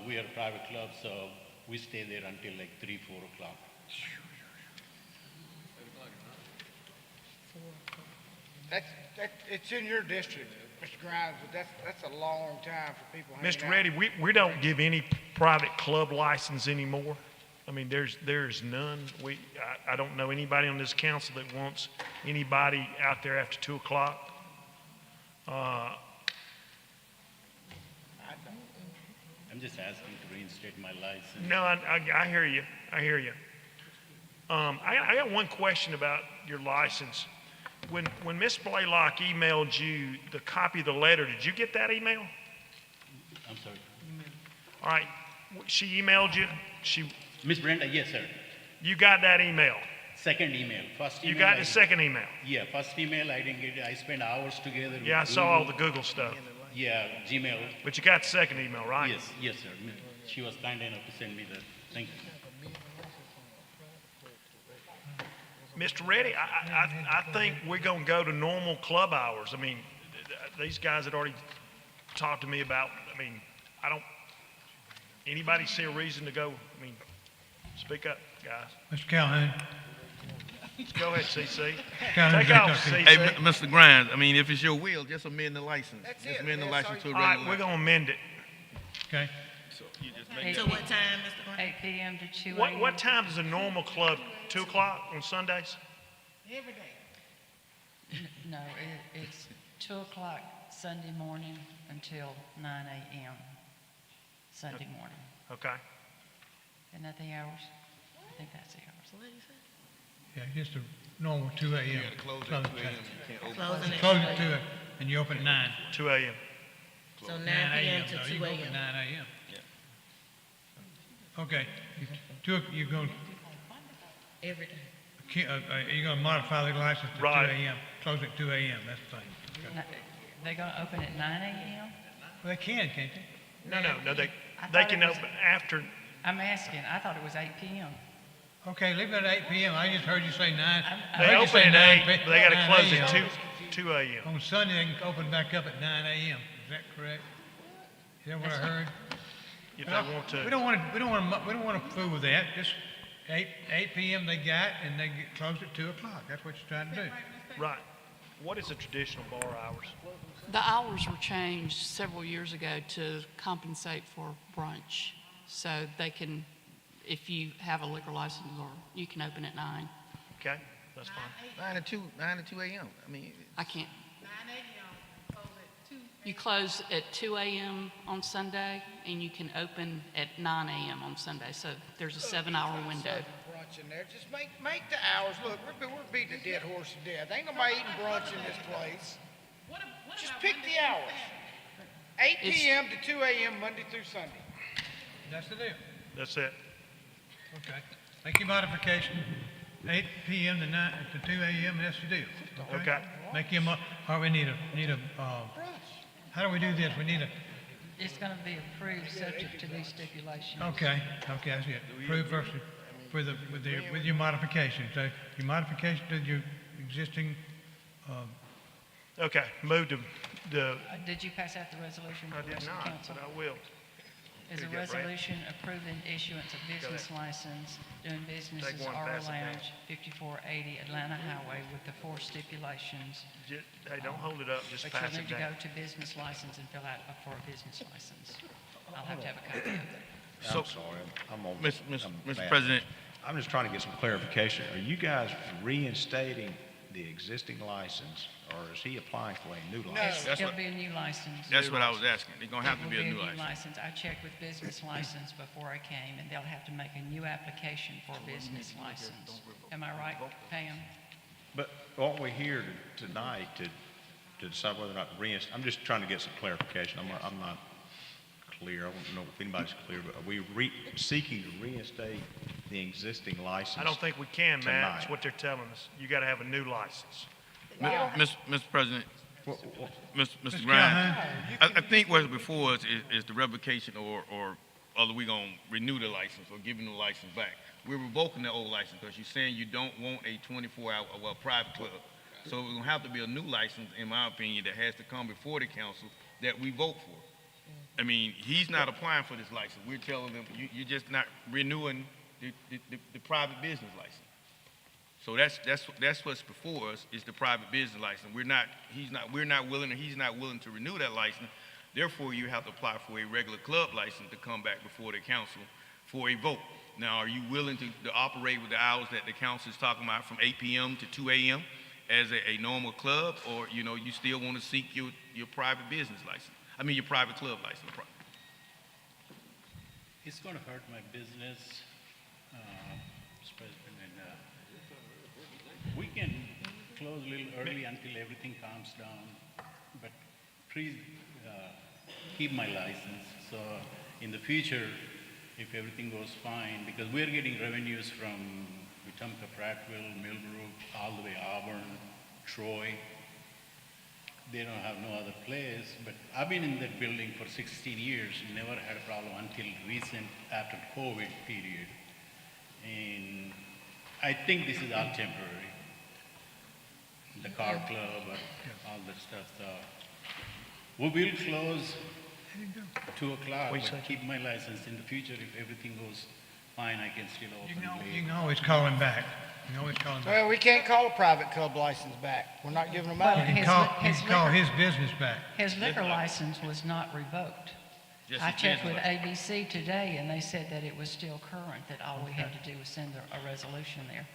we are a private club, so we stay there until like 3, 4 o'clock. It's in your district, Mr. Grimes, but that's a long time for people hanging Mr. out. Reddy, we don't give any private club license anymore. I mean, there's none. I don't know anybody on this council that wants anybody out there after 2 o'clock. I'm just asking to reinstate my license. No, I hear you. I hear you. I got one question about your license. When Ms. Blaylock emailed you the copy of the letter, did you get that email? I'm sorry. All right. She emailed you. Miss Brenda, yes, sir. You got that email. Second email. First email. You got the second email. Yeah, first email I didn't get it. I spent hours together. with Yeah, I saw all the Google stuff. Yeah, Gmail. But you got the second email, right? Yes, sir. She was kind enough to send me that. Thank you. Mr. Reddy, I think we're going to go to normal club hours. I mean, these guys had already talked to me about, anybody see a reason to go? I mean, speak up, guys. Mr. Calhoun. Go ahead, CC. Calhoun, Take off, CC. Hey, Mr. Grimes, I mean, if it's your will, just amend the license. Just amend the license to a All regular. right, we're going to amend it. Okay. So you just make To what time, Mr. Grant? 8 p.m. to 2 a.m. What time is a normal club? 2 o'clock on Sundays? Every day. No, it's 2 o'clock Sunday morning until 9 a.m. Sunday morning. Okay. Isn't that the hours? I think that's the hours. Yeah, just a normal 2 a.m. You gotta close at 2 a.m. You can't open. Closing Close at at 2, and you open at 9. 2 a.m. So 9 9 p.m. a.m. to No, 2 you open at a.m. 9 a.m. Okay. You're going Every day. you're going to modify the license to Right. 2 a.m. Close at 2 a.m. That's the thing. Okay. They're going to open at 9 a.m.? Well, they can, can't they? No, they thought can it was- open after. I'm asking. I thought it was 8 p.m. Okay, leave it at 8 p.m. I just heard you say 9. I They heard you open say at 9 8, p- but they got to 9 close a.m. at 2 a.m. On Sunday, they can open back up at 9 a.m. Is that correct? Is that what I heard? If they want to. We don't want to fool with that. Just 8 p.m. they got, and they get closed at 2 o'clock. That's what you're trying to do. Right. What is the traditional bar hours? The hours were changed several years ago to compensate for brunch. So they can, if you have a liquor license, or you can open at 9. Okay, that's fine. 9 to 2 a.m. I mean, I can't. You close at 2 a.m. on Sunday, and you can open at 9 a.m. on Sunday. So there's a 7-hour window. Brunch in there. Just make the hours. Look, we're beating a dead horse to death. Ain't nobody eating brunch in this place. Just pick the hours. 8 p.m. to 2 a.m. Monday through Sunday. That's the deal. That's it. Okay. Make your modification. 8 p.m. to 2 a.m. That's the deal. Okay. Make your we need a how do we do this? We need a It's going to be approved subject to these stipulations. okay. That's it. Approve versus with your modification. So your modification to your existing. Okay, move to the. Did you pass out the resolution? I did Mr. not, Council? but I will. Is a Could you get Brad? resolution approving issuance of business license, doing business Take as one, Aura pass it down. Lounge, 5480 Atlanta Highway with the 4 stipulations. Hey, don't hold it up, just But pass you'll it need to go down. to business license and fill out for a business license. I'll have to have a copy of it. So- I'm sorry, I'm on. Mr. I'm bad. President. I'm just trying to get some clarification. Are you guys reinstating the existing license, or is he applying for a new license? It'll be a new license. That's what I was asking. It's gonna have to be a It new will license. I checked with business license before I came, and they'll have to make a new application for a business license. Am I right, Pam? But aren't we here tonight to decide whether or not to reinstate? I'm just trying to get some clarification. I'm not clear. I don't know if anybody's clear, but are we seeking to reinstate the existing license? I don't think we can, Matt. tonight? That's what they're telling us. You got to have a new license. Mr. President, Mr. Mr. Grimes, Calhoun. I think what's before us is the revocation or are we gonna renew the license or giving the license back? We're revoking the old license because you're saying you don't want a 24-hour, private club. So it's gonna have to be a new license, in my opinion, that has to come before the council that we vote for. I mean, he's not applying for this license. We're telling him, you're just not renewing the private business license. So that's what's before us, is the private business license. We're not willing to renew that license. Therefore, you have to apply for a regular club license to come back before the council for a vote. Now, are you willing to operate with the hours that the council is talking about, from 8 p.m. to 2 a.m. as a normal club, or, you know, you still want to seek your private business license? I mean, your private club license. It's going to hurt my business, Mr. President, and we can close a little early until everything calms down, but please keep my license. So in the future, if everything goes fine, because we're getting revenues from Wetumpka, Prattville, Millbrook, all the way Auburn, Troy. They don't have no other place, but I've been in that building for 16 years, never had a problem until recent, after COVID period. And I think this is all temporary. The car club, all that stuff. So we will close 2 o'clock, but keep my license. In the future, if everything goes fine, I can still open late. You can always call him back. You can always call him back. Well, we can't call a private club license back. We're not giving them out. You can call his business back. His liquor license was not revoked. Just I his checked with business ABC today, and they said that it was still current, that all we had to do was send a resolution there.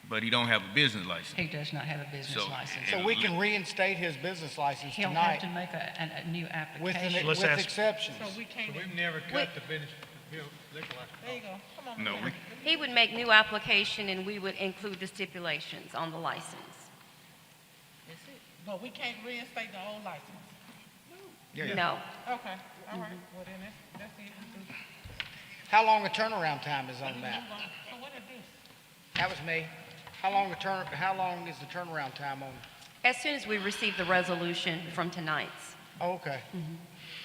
But he don't have a business license. He does not have a business So- license. So we can reinstate his business license He'll tonight have to make a new application. with exceptions. So we can't. We've never cut the business, liquor license. There you go. Come on. No, we, He would make new application and we would include the stipulations on the license. That's it. But we can't reinstate the old license. No. Okay, all right. Well, then that's it. How long a turnaround time is on that? So what is this? That was me. How long is the turnaround time on? As soon as we receive the resolution from tonight's. Oh, okay.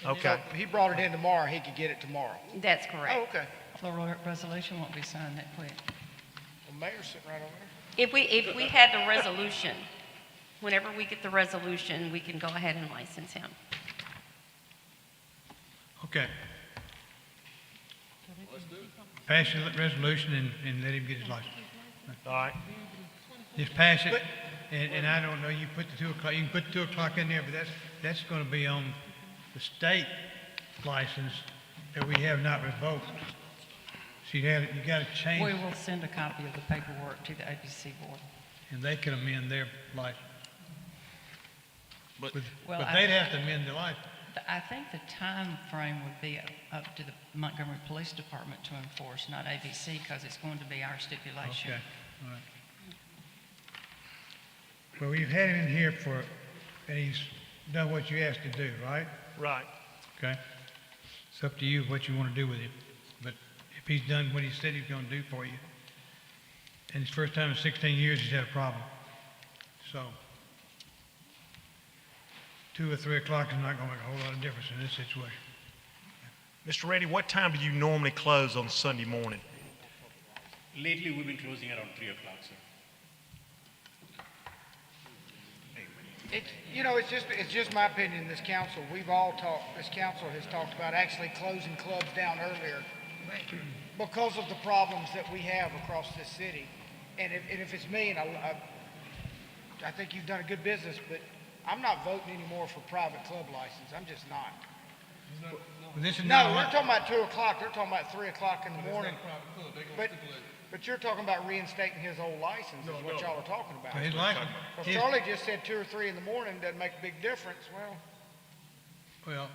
Okay. So he brought it in tomorrow, he could get it tomorrow. That's correct. Oh, okay. The resolution won't be signed that quick. The mayor's sitting right over there. If we had the resolution, whenever we get the resolution, we can go ahead and license him. Okay. Pass the resolution and let him get his license. All right. Just pass it, and I don't know, you put the 2 o'clock, you can put 2 o'clock in there, but that's gonna be on the state license that we have not revoked. So you gotta change, We will send a copy of the paperwork to the ABC board. and they can amend their license. But- Well, But they'd have to amend the license. I think the time frame would be up to the Montgomery Police Department to enforce, not ABC, because it's going to be our stipulation. Okay, all right. Well, we've had him in here and he's done what you asked to do, right? Right. Okay? It's up to you what you want to do with him. But if he's done what he said he's going to do for you, and it's the first time in 16 years he's had a problem. So 2 or 3 o'clock is not going to make a whole lot of difference in this situation. Mr. Reddy, what time do you normally close on Sunday morning? Lately, we've been closing around 3 o'clock, sir. It's just my opinion, this council has talked about actually closing clubs down earlier because of the problems that we have across this city. And if it's me, and I think you've done a good business, but I'm not voting anymore for private club license. I'm just not. This is No, not we're talking about 2 o'clock. They're talking about 3 o'clock in the morning. But you're talking about reinstating his old license is what y'all are talking about. his license. Well, Charlie just said 2 or 3 in the morning doesn't make a big difference. Well,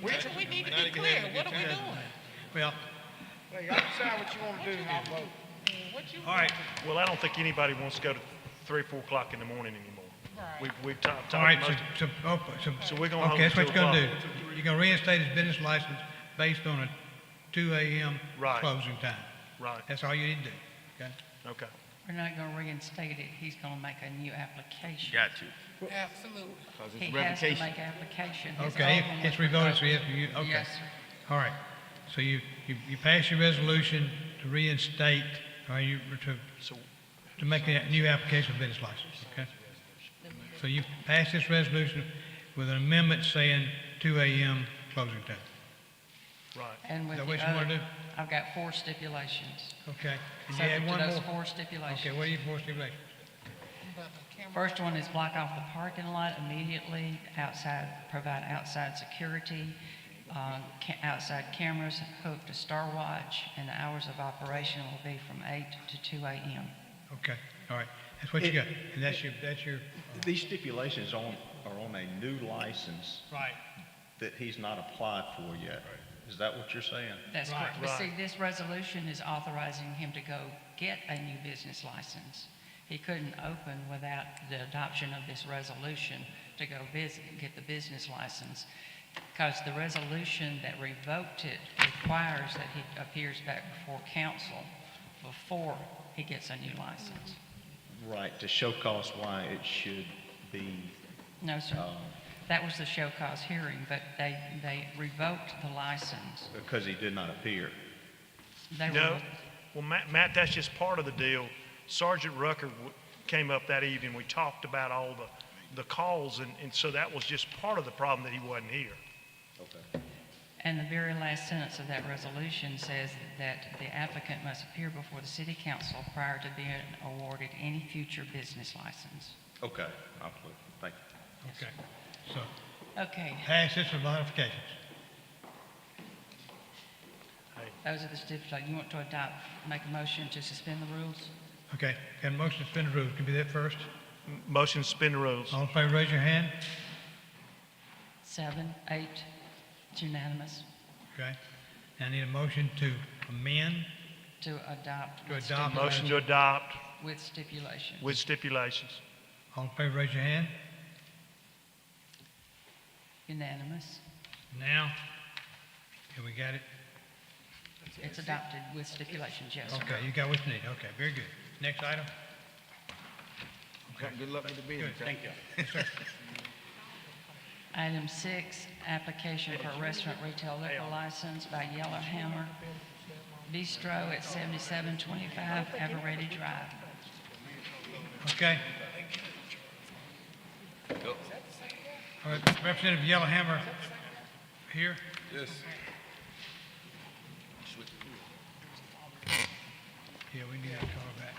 We need to be clear. What are we doing? well, Well, y'all decide what you want to do and I'll vote. What you? All right. Well, I don't think anybody wants to go to 3 or 4 o'clock in the morning anymore. Right. We've talked. all right, most- so we're gonna hold okay, that's what 2 you're going to o'clock. do. You're going to reinstate his business license based on a 2 a.m. Right. closing time. Right. That's all you need to do, okay? Okay. We're not going to reinstate it. He's going to make a new application. got you. Absolutely. Because He it's has to revocation. make application. His Okay, old one it's was revoked, so revoked. you have to, okay. Yes, sir. All right, so you pass your resolution to reinstate, or to make a new application for business license, okay? So you pass this resolution with an amendment saying 2 a.m. closing time. Right. Is And with that the what you want to other, do? I've got 4 stipulations. Okay. Can you add Subject to one those more? 4 stipulations. Okay, what are your 4 stipulations? First one is block off the parking lot immediately, outside, provide outside security, outside cameras hooked to Star Watch, and the hours of operation will be from 8 to 2 a.m. Okay, all right. That's what you got. And that's your, These stipulations are on a new license right. that he's not applied for yet. Is that what you're saying? That's correct. But see, this resolution is authorizing him to go get a new business license. He couldn't open without the adoption of this resolution to go visit, get the business license. Because the resolution that revoked it requires that he appears back before council before he gets a new license. Right, to show cause why it should be. No, sir. That was the show cause hearing, but they revoked the license. Because he did not appear. No, well, Matt, that's just part of the deal. Sergeant Rucker came up that evening. We talked about all the calls, and so that was just part of the problem that he wasn't here. Okay. And the very last sentence of that resolution says that the applicant must appear before the city council prior to being awarded any future business license. Okay, absolutely. Thank you. Okay, so. Okay. Pass this with modifications. Those are the stipulations. You want to adopt, make a motion to suspend the rules? Okay, got a motion to suspend the rules. Can be that first? Motion to suspend the rules. All in favor, raise your hand. 7, 8, it's unanimous. Okay. Now I need a motion to amend. To adopt. To with adopt. Motion to adopt With stipulations. with stipulations. All in favor, raise your hand. Unanimous. Now, here we got it. It's adopted with stipulations, yes, sir. Okay, you got what you need. Okay, very good. Next item. Okay. Good luck with the business. Good. Thank you. Yes, sir. Item 6, application for a restaurant retail liquor license by Yellowhammer Bistro at 7725 Eveready Drive. Okay. All right, Representative Yellowhammer here. Yes. Yeah, we need a call back.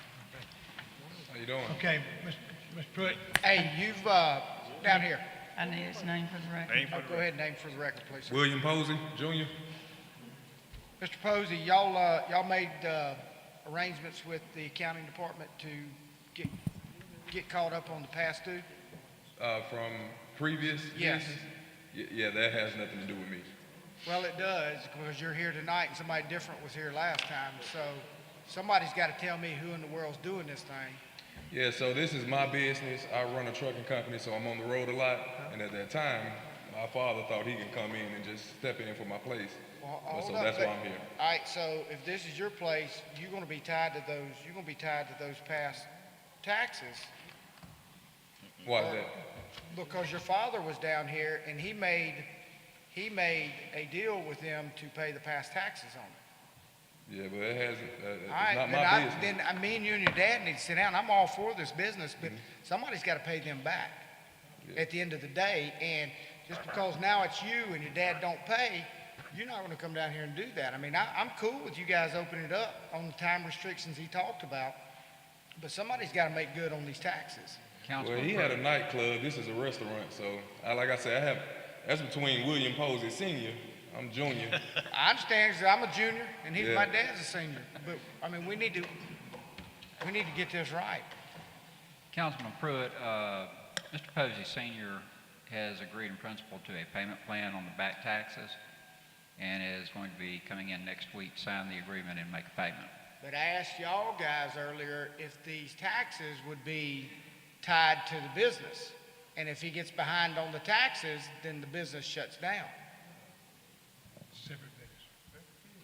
How you doing? Okay, Mr. Pruitt. Hey, you've, down here. I need his name for the record. Go ahead, name for the record, please. sir. William Posey, Jr. Mr. Posey, y'all made arrangements with the accounting department to get caught up on the past due? From previous Yes. years? Yeah, that has nothing to do with me. Well, it does, because you're here tonight and somebody different was here last time, so somebody's got to tell me who in the world's doing this thing. Yeah, so this is my business. I run a trucking company, so I'm on the road a lot. And at that time, my father thought he could come in and just step in for my place. Well, So hold up, that's why I'm here. All right, so if this is your place, you're gonna be tied to those past taxes. Why is that? Because your father was down here and he made a deal with them to pay the past taxes on it. Yeah, but it hasn't, All it's right, not then my business. then me and you and your dad need to sit down. I'm all for this business, but somebody's got to pay them back at the end of the day. And just because now it's you and your dad don't pay, you're not going to come down here and do that. I mean, I'm cool with you guys opening it up on the time restrictions he talked about, but somebody's got to make good on these taxes. Well, he had a nightclub. This is a restaurant. So, like I said, that's between William Posey Sr. I'm junior. I understand, 'cause I'm a junior and Yeah. my dad's a senior, but I mean, we need to get this right. Councilman Pruitt, Mr. Posey Sr. has agreed in principle to a payment plan on the back taxes and is going to be coming in next week, sign the agreement and make a payment. But I asked y'all guys earlier if these taxes would be tied to the business. And if he gets behind on the taxes, then the business shuts down.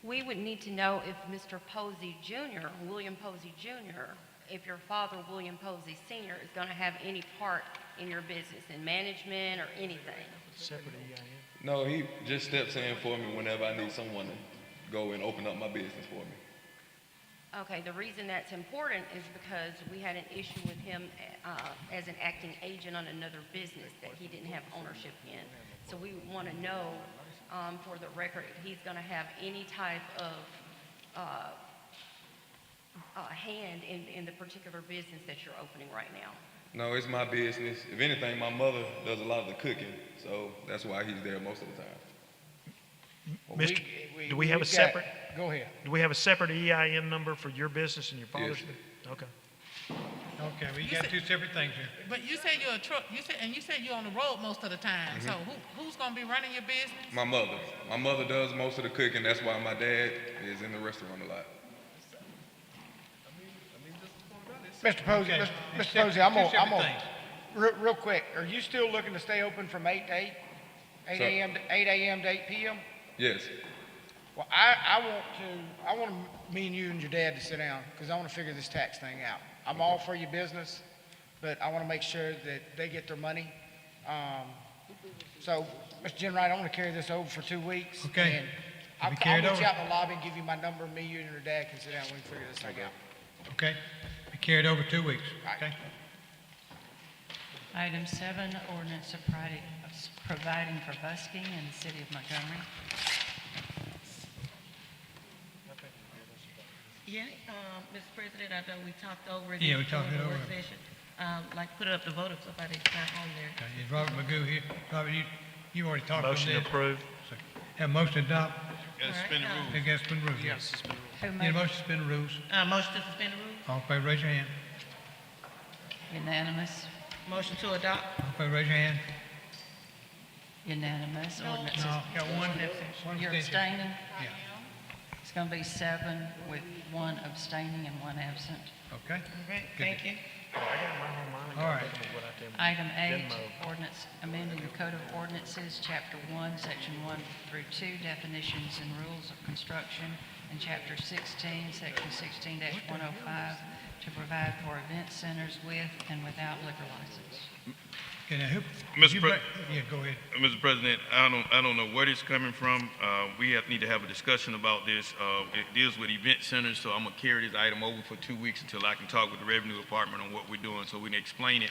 We would need to know if Mr. Posey Jr., William Posey Jr., if your father, William Posey Sr., is going to have any part in your business, in management or anything. Separate EIN. No, he just steps in for me whenever I need someone to go and open up my business for me. Okay, the reason that's important is because we had an issue with him as an acting agent on another business that he didn't have ownership in. So we want to know for the record, if he's going to have any type of hand in the particular business that you're opening right now. No, it's my business. If anything, my mother does a lot of the cooking, so that's why he's there most of the time. Mr. Do we have a separate? Go ahead. Do we have a separate EIN number for your business and your father's? Yes. Okay. Okay, well, you got two separate things here. But you said you're a truck, you said you're on the road most of the time. So who's gonna be running your business? My mother. My mother does most of the cooking. That's why my dad is in the restaurant a lot. Mr. Posey, Okay. Mr. Posey, I'm Two on, separate things. real quick, are you still looking to stay open from 8 to 8? 8 Sir? a.m. to 8 a.m. to 8 p.m.? Yes. Well, I want me and you and your dad to sit down, because I want to figure this tax thing out. I'm all for your business, but I want to make sure that they get their money. So, Mr. Jenwright, I want to carry this over for 2 weeks. Okay. And I'll Be carried meet over. you out in the lobby and give you my number, me, you, and your dad can sit down, we can figure this thing out. Okay? Be carried over 2 weeks, okay? Item 7, ordinance of providing for busking in the city of Montgomery. Yeah, Mr. President, I know we talked over it. Yeah, we talked it during the over. work session. Like, put it up to vote if somebody's not on there. Okay, is Robert Magoo here? Robert, you already talked on this. Motion approved. So, have a motion to adopt? Gotta suspend the rules. Think that's been rules? Yes, suspend the rules. Who Need a made motion to suspend the rules? Motion to suspend the rules? All in favor, raise your hand. Unanimous? Motion to adopt? All in favor, raise your hand. Unanimous. Ordinance No, is- got one You're abstention. abstaining? Yeah, It's going to be 7 with 1 abstaining and 1 absent. okay. All right, thank you. All right. Item 8, ordinance amending the Code of Ordinances, Chapter 1, Section 1 through 2, definitions and rules of construction, and Chapter 16, Section 16-105, to provide for event centers with and without liquor license. Okay, now who? Mr. you Pre- bring- Yeah, go ahead. Mr. President, I don't know where this is coming from. We need to have a discussion about this. It deals with event centers, so I'm gonna carry this item over for 2 weeks until I can talk with the Revenue Department on what we're doing, so we can explain it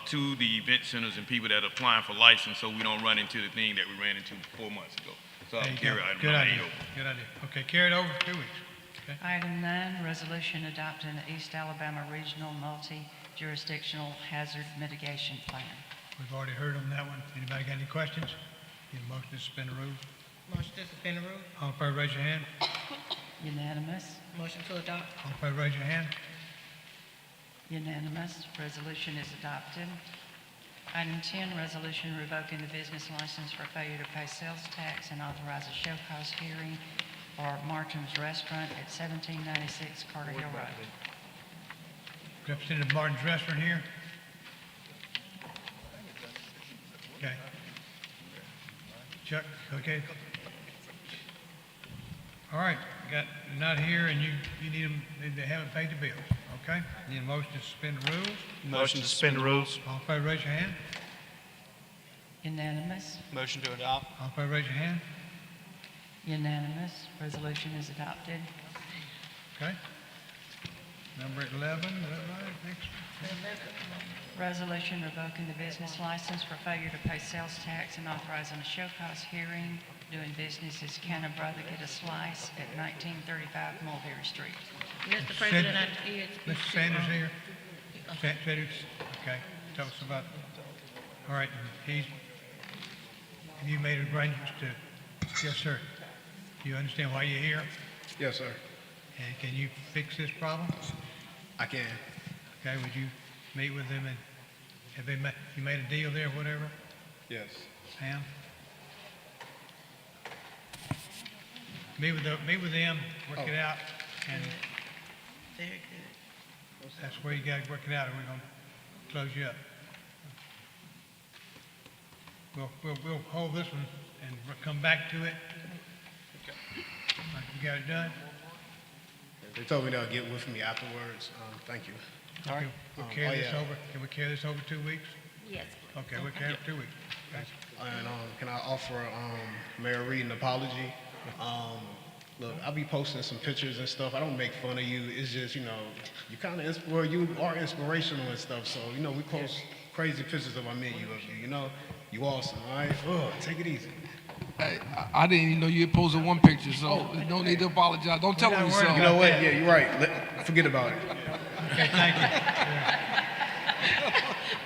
to the event centers and people that are applying for license, so we don't run into the thing that we ran into 4 months ago. So There I'll you carry go. item Good number 8 idea. over. Good idea. Okay, carry it over for 2 weeks. Okay. Item 9, resolution adopting the East Alabama Regional Multi-Jurisdictional Hazard Mitigation Plan. We've already heard on that one. Anybody got any questions? Need a motion to suspend the rules? Motion to suspend the rules? All in favor, raise your hand. Unanimous? Motion to adopt? All in favor, raise your hand. Unanimous. Resolution is adopted. Item 10, resolution revoking the business license for failure to pay sales tax and authorize a show cause hearing for Martin's Restaurant at 1796 Carter Hill Road. Representative Martin's Restaurant here. Okay. Chuck, okay. All right, got, not here, and you need them, they haven't paid the bills, okay? Need a motion to suspend the rules? Motion to suspend the rules. All in favor, raise your hand. Unanimous? Motion to adopt. All in favor, raise your hand. Unanimous. Resolution is adopted. Okay. Number 11, is that right? Next. Resolution revoking the business license for failure to pay sales tax and authorizing a show cause hearing. Doing business is Can a Brother Get a Slice at 1935 Mulberry Street. Mr. President, I did. Mr. Sanders here? Sanders, okay. Tell us about, all right, have you made arrangements to, yes, sir. Do you understand why you're here? Yes, sir. And can you fix this problem? I can. Okay, would you meet with them and have they you made a deal there, whatever? Yes. Pam? Meet with them, work it out, and Very good. that's where you gotta work it out, or we're gonna close you up. We'll hold this one and we'll come back to it. All right, you got it done? They told me they'll get with me afterwards. Thank you. All right. We'll carry this over, can we carry this over 2 weeks? Yes, please. Okay, we'll carry it for 2 weeks. Okay. And can I offer Mayor Reed an apology? Look, I'll be posting some pictures and stuff. I don't make fun of you. It's just, you know, you kind of, you are inspirational and stuff. So, you know, we post crazy pictures of our menu of you, you know. You awesome, all right? Take it easy. Hey, I didn't even know you had posted one picture, so no need to apologize. Don't tell them yourself. You know what? Yeah, you're right. Forget about it. Okay, thank you. Yeah.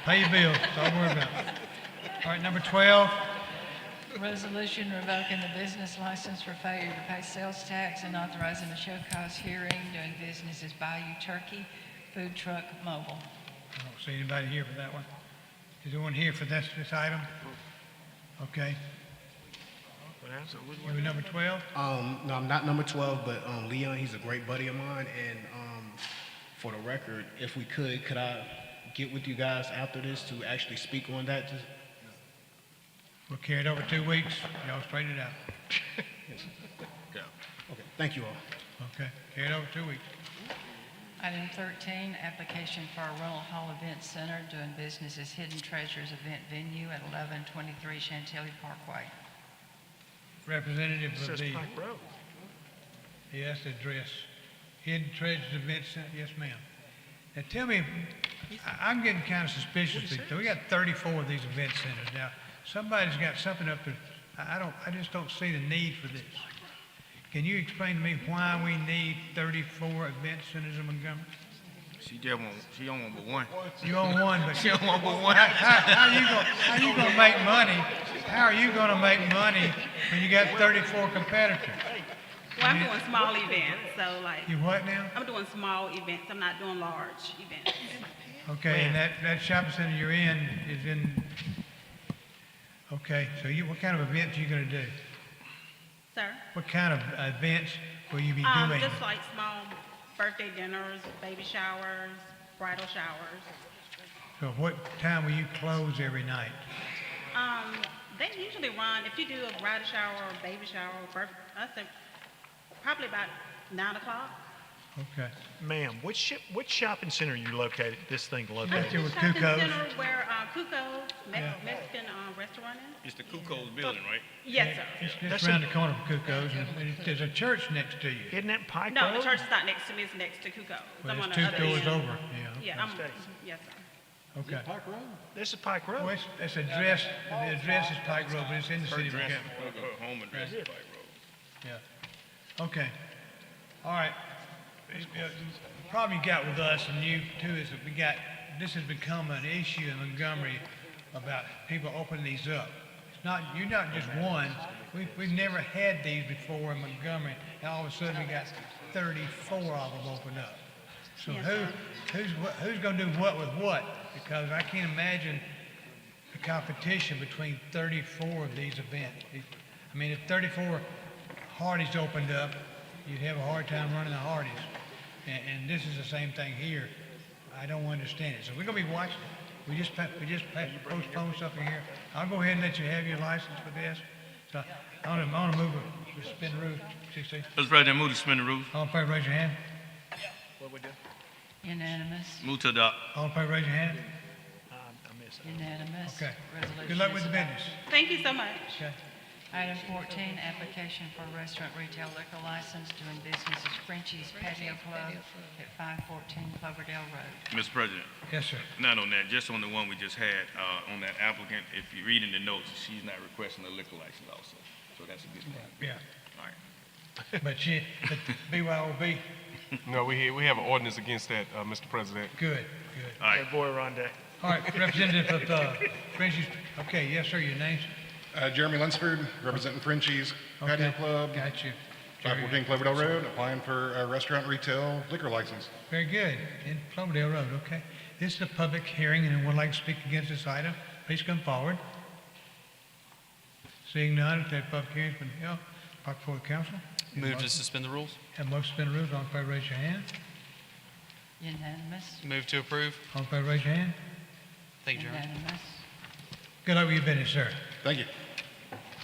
Pay your bills, don't worry about it. All right, number 12, Resolution revoking the business license for failure to pay sales tax and authorizing a show cause hearing doing business as Bayou Turkey Food Truck Mobile. I don't see anybody here for that one. Is anyone here for this item? Okay. You were number 12? No, I'm not number 12, but Leon, he's a great buddy of mine. And for the record, if we could I get with you guys after this to actually speak on that? We'll carry it over 2 weeks. Y'all straighten it out. Okay, thank you all. Okay, carry it over 2 weeks. Item 13, application for a rental hall event center doing business as Hidden Treasures Event Venue at 1123 Chantilly Parkway. Representative of Says the, Pike Road. he has to address Hidden Treasures Event Center. Yes, ma'am. Now, tell me, I'm getting kind of suspicious. We got 34 of these event centers now. Somebody's got something up there. I just don't see the need for this. Can you explain to me why we need 34 event centers in Montgomery? She on one but one. You on one, but She on one but one. how you gonna make money? How are you gonna make money when you got 34 competitors? Well, I'm doing small events, so like. You what now? I'm doing small events. I'm not doing large events. Okay, and that shopping center you're in is in. Okay, so what kind of events are you gonna do? Sir? What kind of events will you be doing? Just like small birthday dinners, baby showers, bridal showers. So what time will you close every night? They usually run, if you do a bridal shower or baby shower, I think probably about 9 o'clock. Okay. Ma'am, which shopping center are you located, this thing located? With Shopping Cuco's? center where Cuco, Mexican restaurant is. It's the Cuco's building, right? Yes, sir. It's just around the corner from Cuco's, and there's a church next to you. Isn't that Pike No, Road? the church is not next to me, it's next to Cuco. Well, I'm on it's the 2 other doors end. over, yeah. Yeah, Okay. yes, sir. Okay. This is Pike Road. Well, it's addressed, the address is Pike Road, but it's in the city of Her Montgomery. home address is Pike Road. Yeah. Okay. All right. The problem you got with us and you too is that this has become an issue in Montgomery about people opening these up. You're not just one. We've never had these before in Montgomery, and all of a sudden we got 34 of them opened up. So who's going to do what with what? Because I can't imagine the competition between 34 of these events. I mean, if 34 Hardee's opened up, you'd have a hard time running the Hardee's. And this is the same thing here. I don't understand it. So we're going to be watching. We just postpone something here. I'll go ahead and let you have your license for this. So I want to move to suspend the rules. Mr. President, move to suspend the rules. All in favor, raise your hand. What we do? Unanimous. Move to adopt. All in favor, raise your hand. I missed Unanimous. Okay. Resolution Good luck is with the adopted. business. Thank you so much. Okay. Item 14, application for a restaurant retail liquor license doing business as Frenchie's Patio Club at 514 Cloverdale Road. Mr. President. Yes, sir. Not on that, just on the one we just had, on that applicant, if you read in the notes, she's not requesting a liquor license also. So that's a good thing. Yeah. All right. But BYOB, No, we have an ordinance against that, Mr. President. good. All right. Good boy, Rondé. All right, representative of Frenchie's, okay, yes, sir, your names? Jeremy Lunsford, representing Frenchie's Patio Club. Got you. 514 Cloverdale Road, applying for a restaurant retail liquor license. Very good. In Cloverdale Road, okay. This is a public hearing, and anyone would like to speak against this item, please come forward. Seeing none, if that public hearing's been held, brought before the council. Move to suspend the rules. Have a motion to suspend the rules, all in favor, raise your hand. Unanimous. Move to approve. All in favor, raise your hand. Thank you, Jeremy. Unanimous. Good luck with your business, sir. Thank you.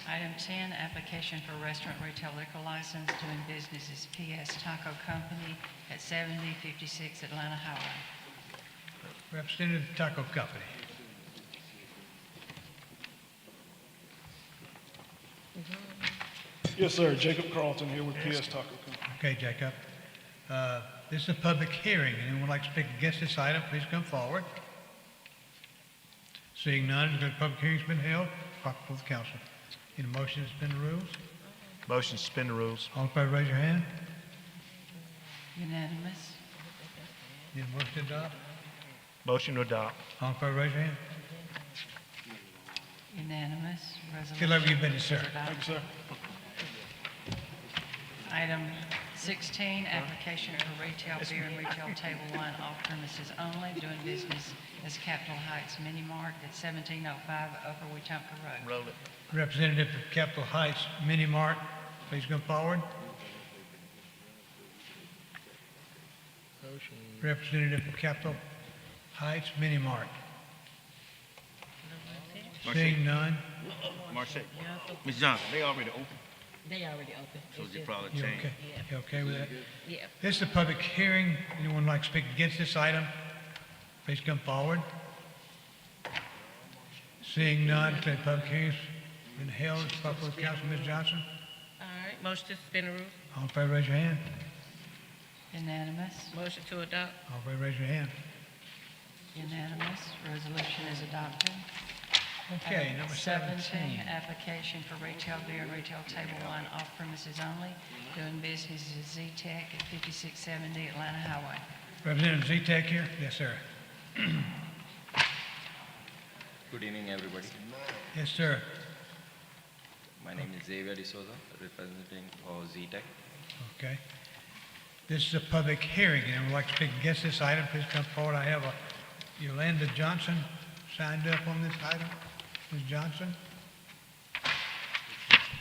Item 10, application for restaurant retail liquor license doing business as PS Taco Company at 7056 Atlanta Highway. Representative of the Taco Company. Yes, sir. Jacob Carlton here with PS Taco Company. Okay, Jacob. This is a public hearing. Anyone would like to speak against this item, please come forward. Seeing none, the public hearing's been held, brought before the council. Need a motion to suspend the rules? Motion to suspend the rules. All in favor, raise your hand. Unanimous. Need a motion to adopt? Motion to adopt. All in favor, raise your hand. Unanimous. Good luck with your Resolution business, is sir. adopted. Thank you, sir. Item 16, application for retail beer and retail table wine off premises only, doing business as Capitol Heights Mini Mart at 1705 Upper Wetumpka Road. Roll it. Representative of Capitol Heights Mini Mart, please come forward. Representative of Capitol Heights Mini Mart. Seeing none. Marche. Ms. Johnson, they already open, They already open. so It's you just- probably You change. okay? You okay with that? Yeah. This is a public hearing. Anyone like to speak against this item? Please come forward. Seeing none, declare the public hearing's been held. Proper council, Ms. Johnson. All right, motion to suspend the rules. All in favor, raise your hand. Unanimous. Motion to adopt. All in favor, raise your hand. Unanimous. Resolution is adopted. Okay, Item number 17. Application for retail beer and retail table wine off premises only, doing business as Z-Tech at 5670 Atlanta Highway. Representative Z-Tech here? Yes, sir. Good evening, everybody. Yes, sir. My name is Xavier D'Souza, representing Z-Tech. Okay. This is a public hearing. Anyone would like to speak against this item, please come forward. I have a Yolanda Johnson signed up on this item. Ms. Johnson?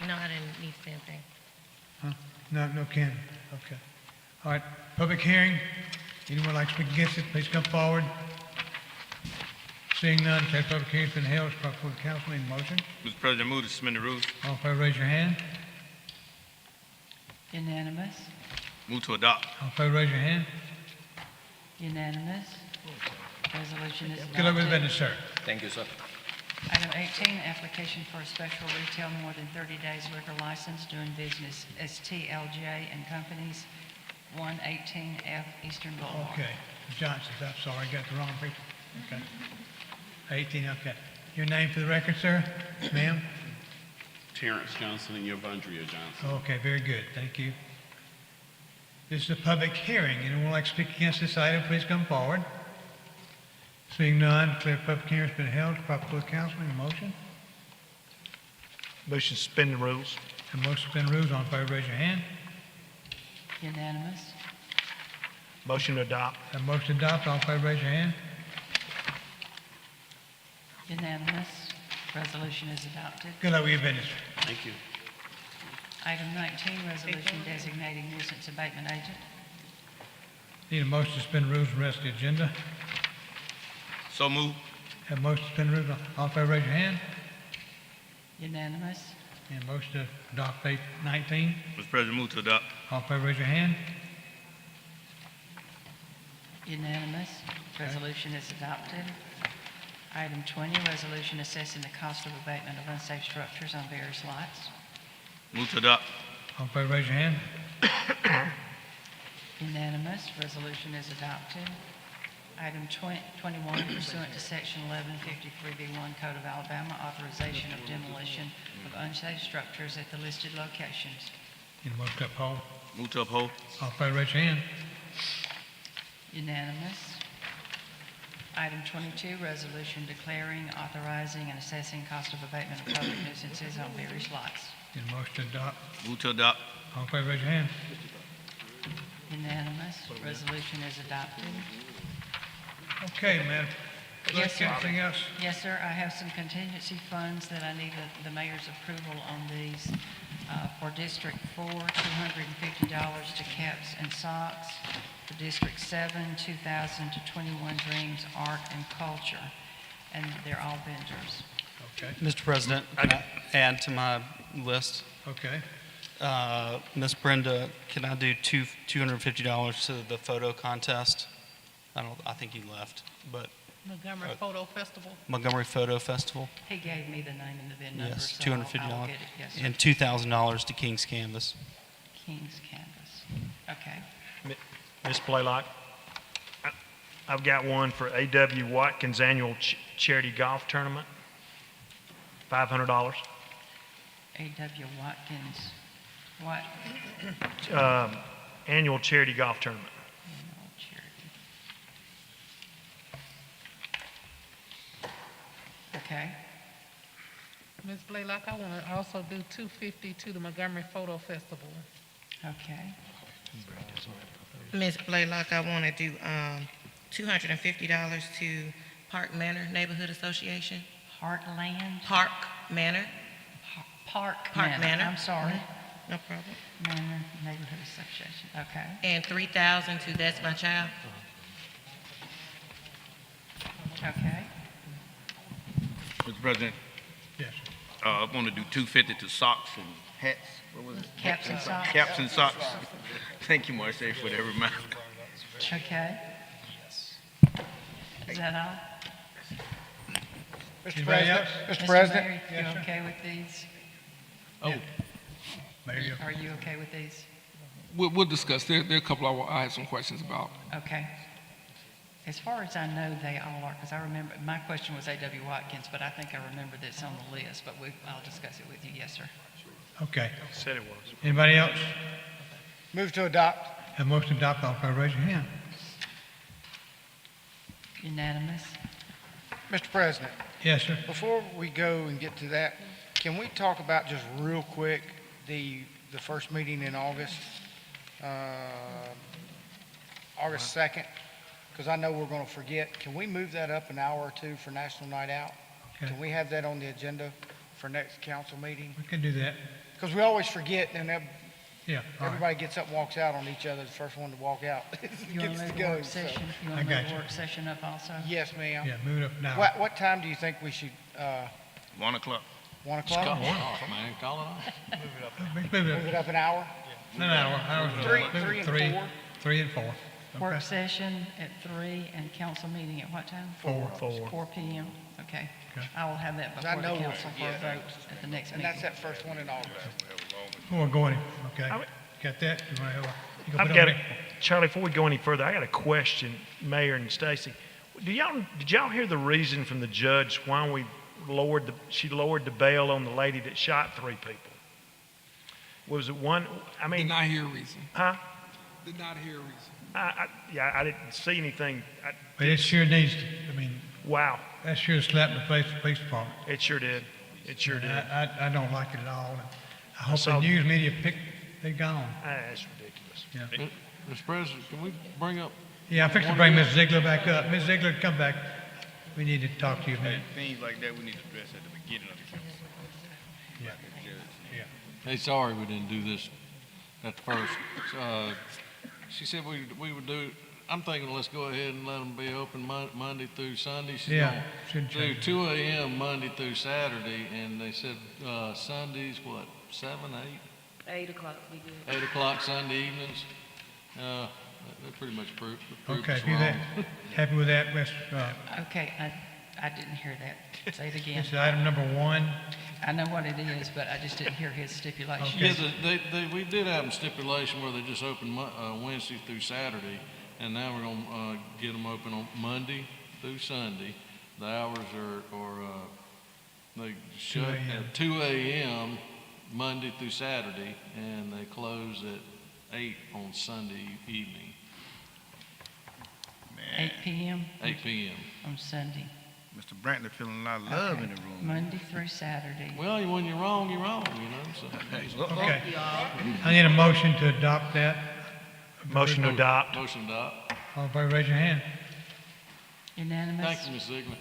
No, I didn't need to say anything. Huh? No, Ken. Okay. All right, public hearing. Anyone like to speak against it, please come forward. Seeing none, declare public hearing's been held. It's brought before the council. Need a motion? Mr. President, move to suspend the rules. All in favor, raise your hand. Unanimous. Move to adopt. All in favor, raise your hand. Unanimous. Resolution is adopted. Good luck with the business, sir. Thank you, sir. Item 18, application for a special retail more than 30 days liquor license doing business as TLJ and Companies, 118F Eastern Boulevard. Okay. Ms. Johnson, I'm sorry, I got the wrong people. Okay. 18, okay. Your name for the record, sir? Ma'am? Terrence Johnson and Yovandria Johnson. Okay, very good. Thank you. This is a public hearing. Anyone would like to speak against this item, please come forward. Seeing none, declare public hearing's been held. Proper for the council. Need a motion? Motion to suspend the rules. A motion to suspend rules. All in favor, raise your hand. Unanimous. Motion to adopt. A motion to adopt. All in favor, raise your hand. Unanimous. Resolution is adopted. Good luck with your business. Thank you. Item 19, resolution designating nuisance abatement agent. Need a motion to suspend rules and rest of the agenda. So move. Have a motion to suspend rules. All in favor, raise your hand. Unanimous. And a motion to adopt 19. Mr. President, move to adopt. All in favor, raise your hand. Unanimous. Resolution is adopted. Item 20, resolution assessing the cost of abatement of unsafe structures on various lots. Move to adopt. All in favor, raise your hand. Unanimous. Resolution is adopted. Item 21, pursuant to Section 1153B1 Code of Alabama, authorization of demolition of unsafe structures at the listed locations. Need a motion to uphold. Move to uphold. All in favor, raise your hand. Unanimous. Item 22, resolution declaring, authorizing, and assessing cost of abatement of public nuisances on various lots. Need a motion to adopt. Move to adopt. All in favor, raise your hand. Unanimous. Resolution is adopted. Okay, Madam Yes, Clerk, sir. anything else? Yes, sir. I have some contingency funds that I need the mayor's approval on these. For District 4, $250 to caps and socks. For District 7, $2,000 to 21 Dreams Art and Culture. And they're all vendors. Okay. Mr. President, can I add to my list? Okay. Miss Brenda, can I do $250 to the photo contest? I think you left, but Montgomery Photo Festival. Montgomery Photo Festival. He gave me the name and the VIN number, Yes, so I'll $250. get it. Yes, sir. And $2,000 to King's Canvas. King's Canvas. Okay. Ms. Blaylock, I've got one for A.W. Watkins Annual Charity Golf Tournament, $500. A.W. Watkins, what? Annual charity golf tournament. Annual charity. Okay. Ms. Blaylock, I want to also do 250 to the Montgomery Photo Festival. Okay. Ms. Blaylock, I want to do $250 to Park Manor Neighborhood Association. Heartland? Park Manor. Park Manor. Manor. I'm sorry. No problem. Manor Neighborhood Association, okay. And 3,000 to That's My Child. Okay. Mr. President, Yes. I want to do 250 to socks and hats. What was it? Caps and socks. Caps and socks. Thank you, Marcia, for that reminder. Okay. Is that all? Mr. Anybody President, else? Mr. President. Mayor, Yes, you sir. okay with these? Oh, Mayor, Are you okay with these? We'll discuss. There are a couple I have some questions about. Okay. As far as I know, they all are, because I remember, my question was A.W. Watkins, but I think I remember that's on the list, but I'll discuss it with you. Yes, sir. Okay. Said it was. Anybody else? Move to adopt. Have motion to adopt, all in favor, raise your hand. Unanimous? Mr. President, Yes, sir. before we go and get to that, can we talk about just real quick the first meeting in August? August 2nd, because I know we're going to forget. Can we move that up an hour or two for National Night Out? Okay. Can we have that on the agenda for next council meeting? We can do that. Because we always forget, and Yeah, all right. everybody gets up and walks out on each other, the first one to walk out You want gets to to move the go. work so- session? You want I to move got the you. work session up also? Yes, ma'am. Yeah, move it up now. What time do you think we should, 1 o'clock. 1 just call o'clock? one off, man, call it off. Move Move it it up. up an hour? No, hours. Three and four? 3 and 4. Work Okay. session at 3 and council meeting at what time? 4. 4 PM, okay. Okay. I will have that 'Cause I before the know we'll council for a forget. vote at the next And meeting. that's that first one in August. We're going, okay. I- Got that? You want to have you gonna I've put got on a, there? Charlie, before we go any further, I got a question, Mayor and Stacy. Did y'all hear the reason from the judge why she lowered the bail on the lady that shot 3 people? Was it one, I mean. Did not hear a reason. Huh? Did not hear a reason. I didn't see anything. But it sure needs, Wow, that sure slapped in the face of the police department. it sure did. It sure did. I don't like it at all. And I hope saw- the news media they're gone. That's ridiculous. Yeah. Mr. President, can we bring up? Yeah, I'm fixing to bring Ms. Ziegler back up. Ms. Ziegler, come back. We need to talk to you a minute. Things like that we need to address at the beginning of the council. Yeah. Yeah. Hey, sorry we didn't do this at the first. She said we would do, I'm thinking let's go ahead and let them be open Monday through Sunday. She's Yeah, gonna shouldn't do change. 2 a.m. Monday through Saturday, and they said Sundays, what, 7, 8? 8 o'clock, we good. 8 o'clock Sunday evenings. They pretty much proved Okay, us if you're that, wrong. happy with that, Ms. Okay, I didn't hear that. Say it again. This is item number 1. I know what it is, but I just didn't hear his stipulation. Yeah, we did have a stipulation where they just open Wednesday through Saturday, and now we're gonna get them open on Monday through Sunday. The hours are they shut 2 a.m. at 2 a.m. Monday through Saturday, and they close at 8 on Sunday evening, 8 PM 8 p.m. on Sunday. Mr. Brantley feeling a lot of love in the room. Monday through Saturday. Well, when you're wrong, you know, so. Okay. I need a motion to adopt that. Motion to adopt. Motion to adopt. All in favor, raise your hand. Unanimous? Thank you, Ms. Ziegler.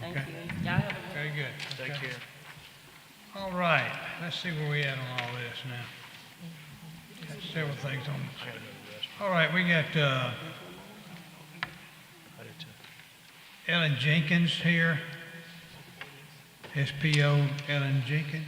Thank Okay. you. Y'all have a Very good. Take Okay. care. All right, let's see where we at on all this now. Got several things on this. All right, we got Ellen Jenkins here. SPO Ellen Jenkins.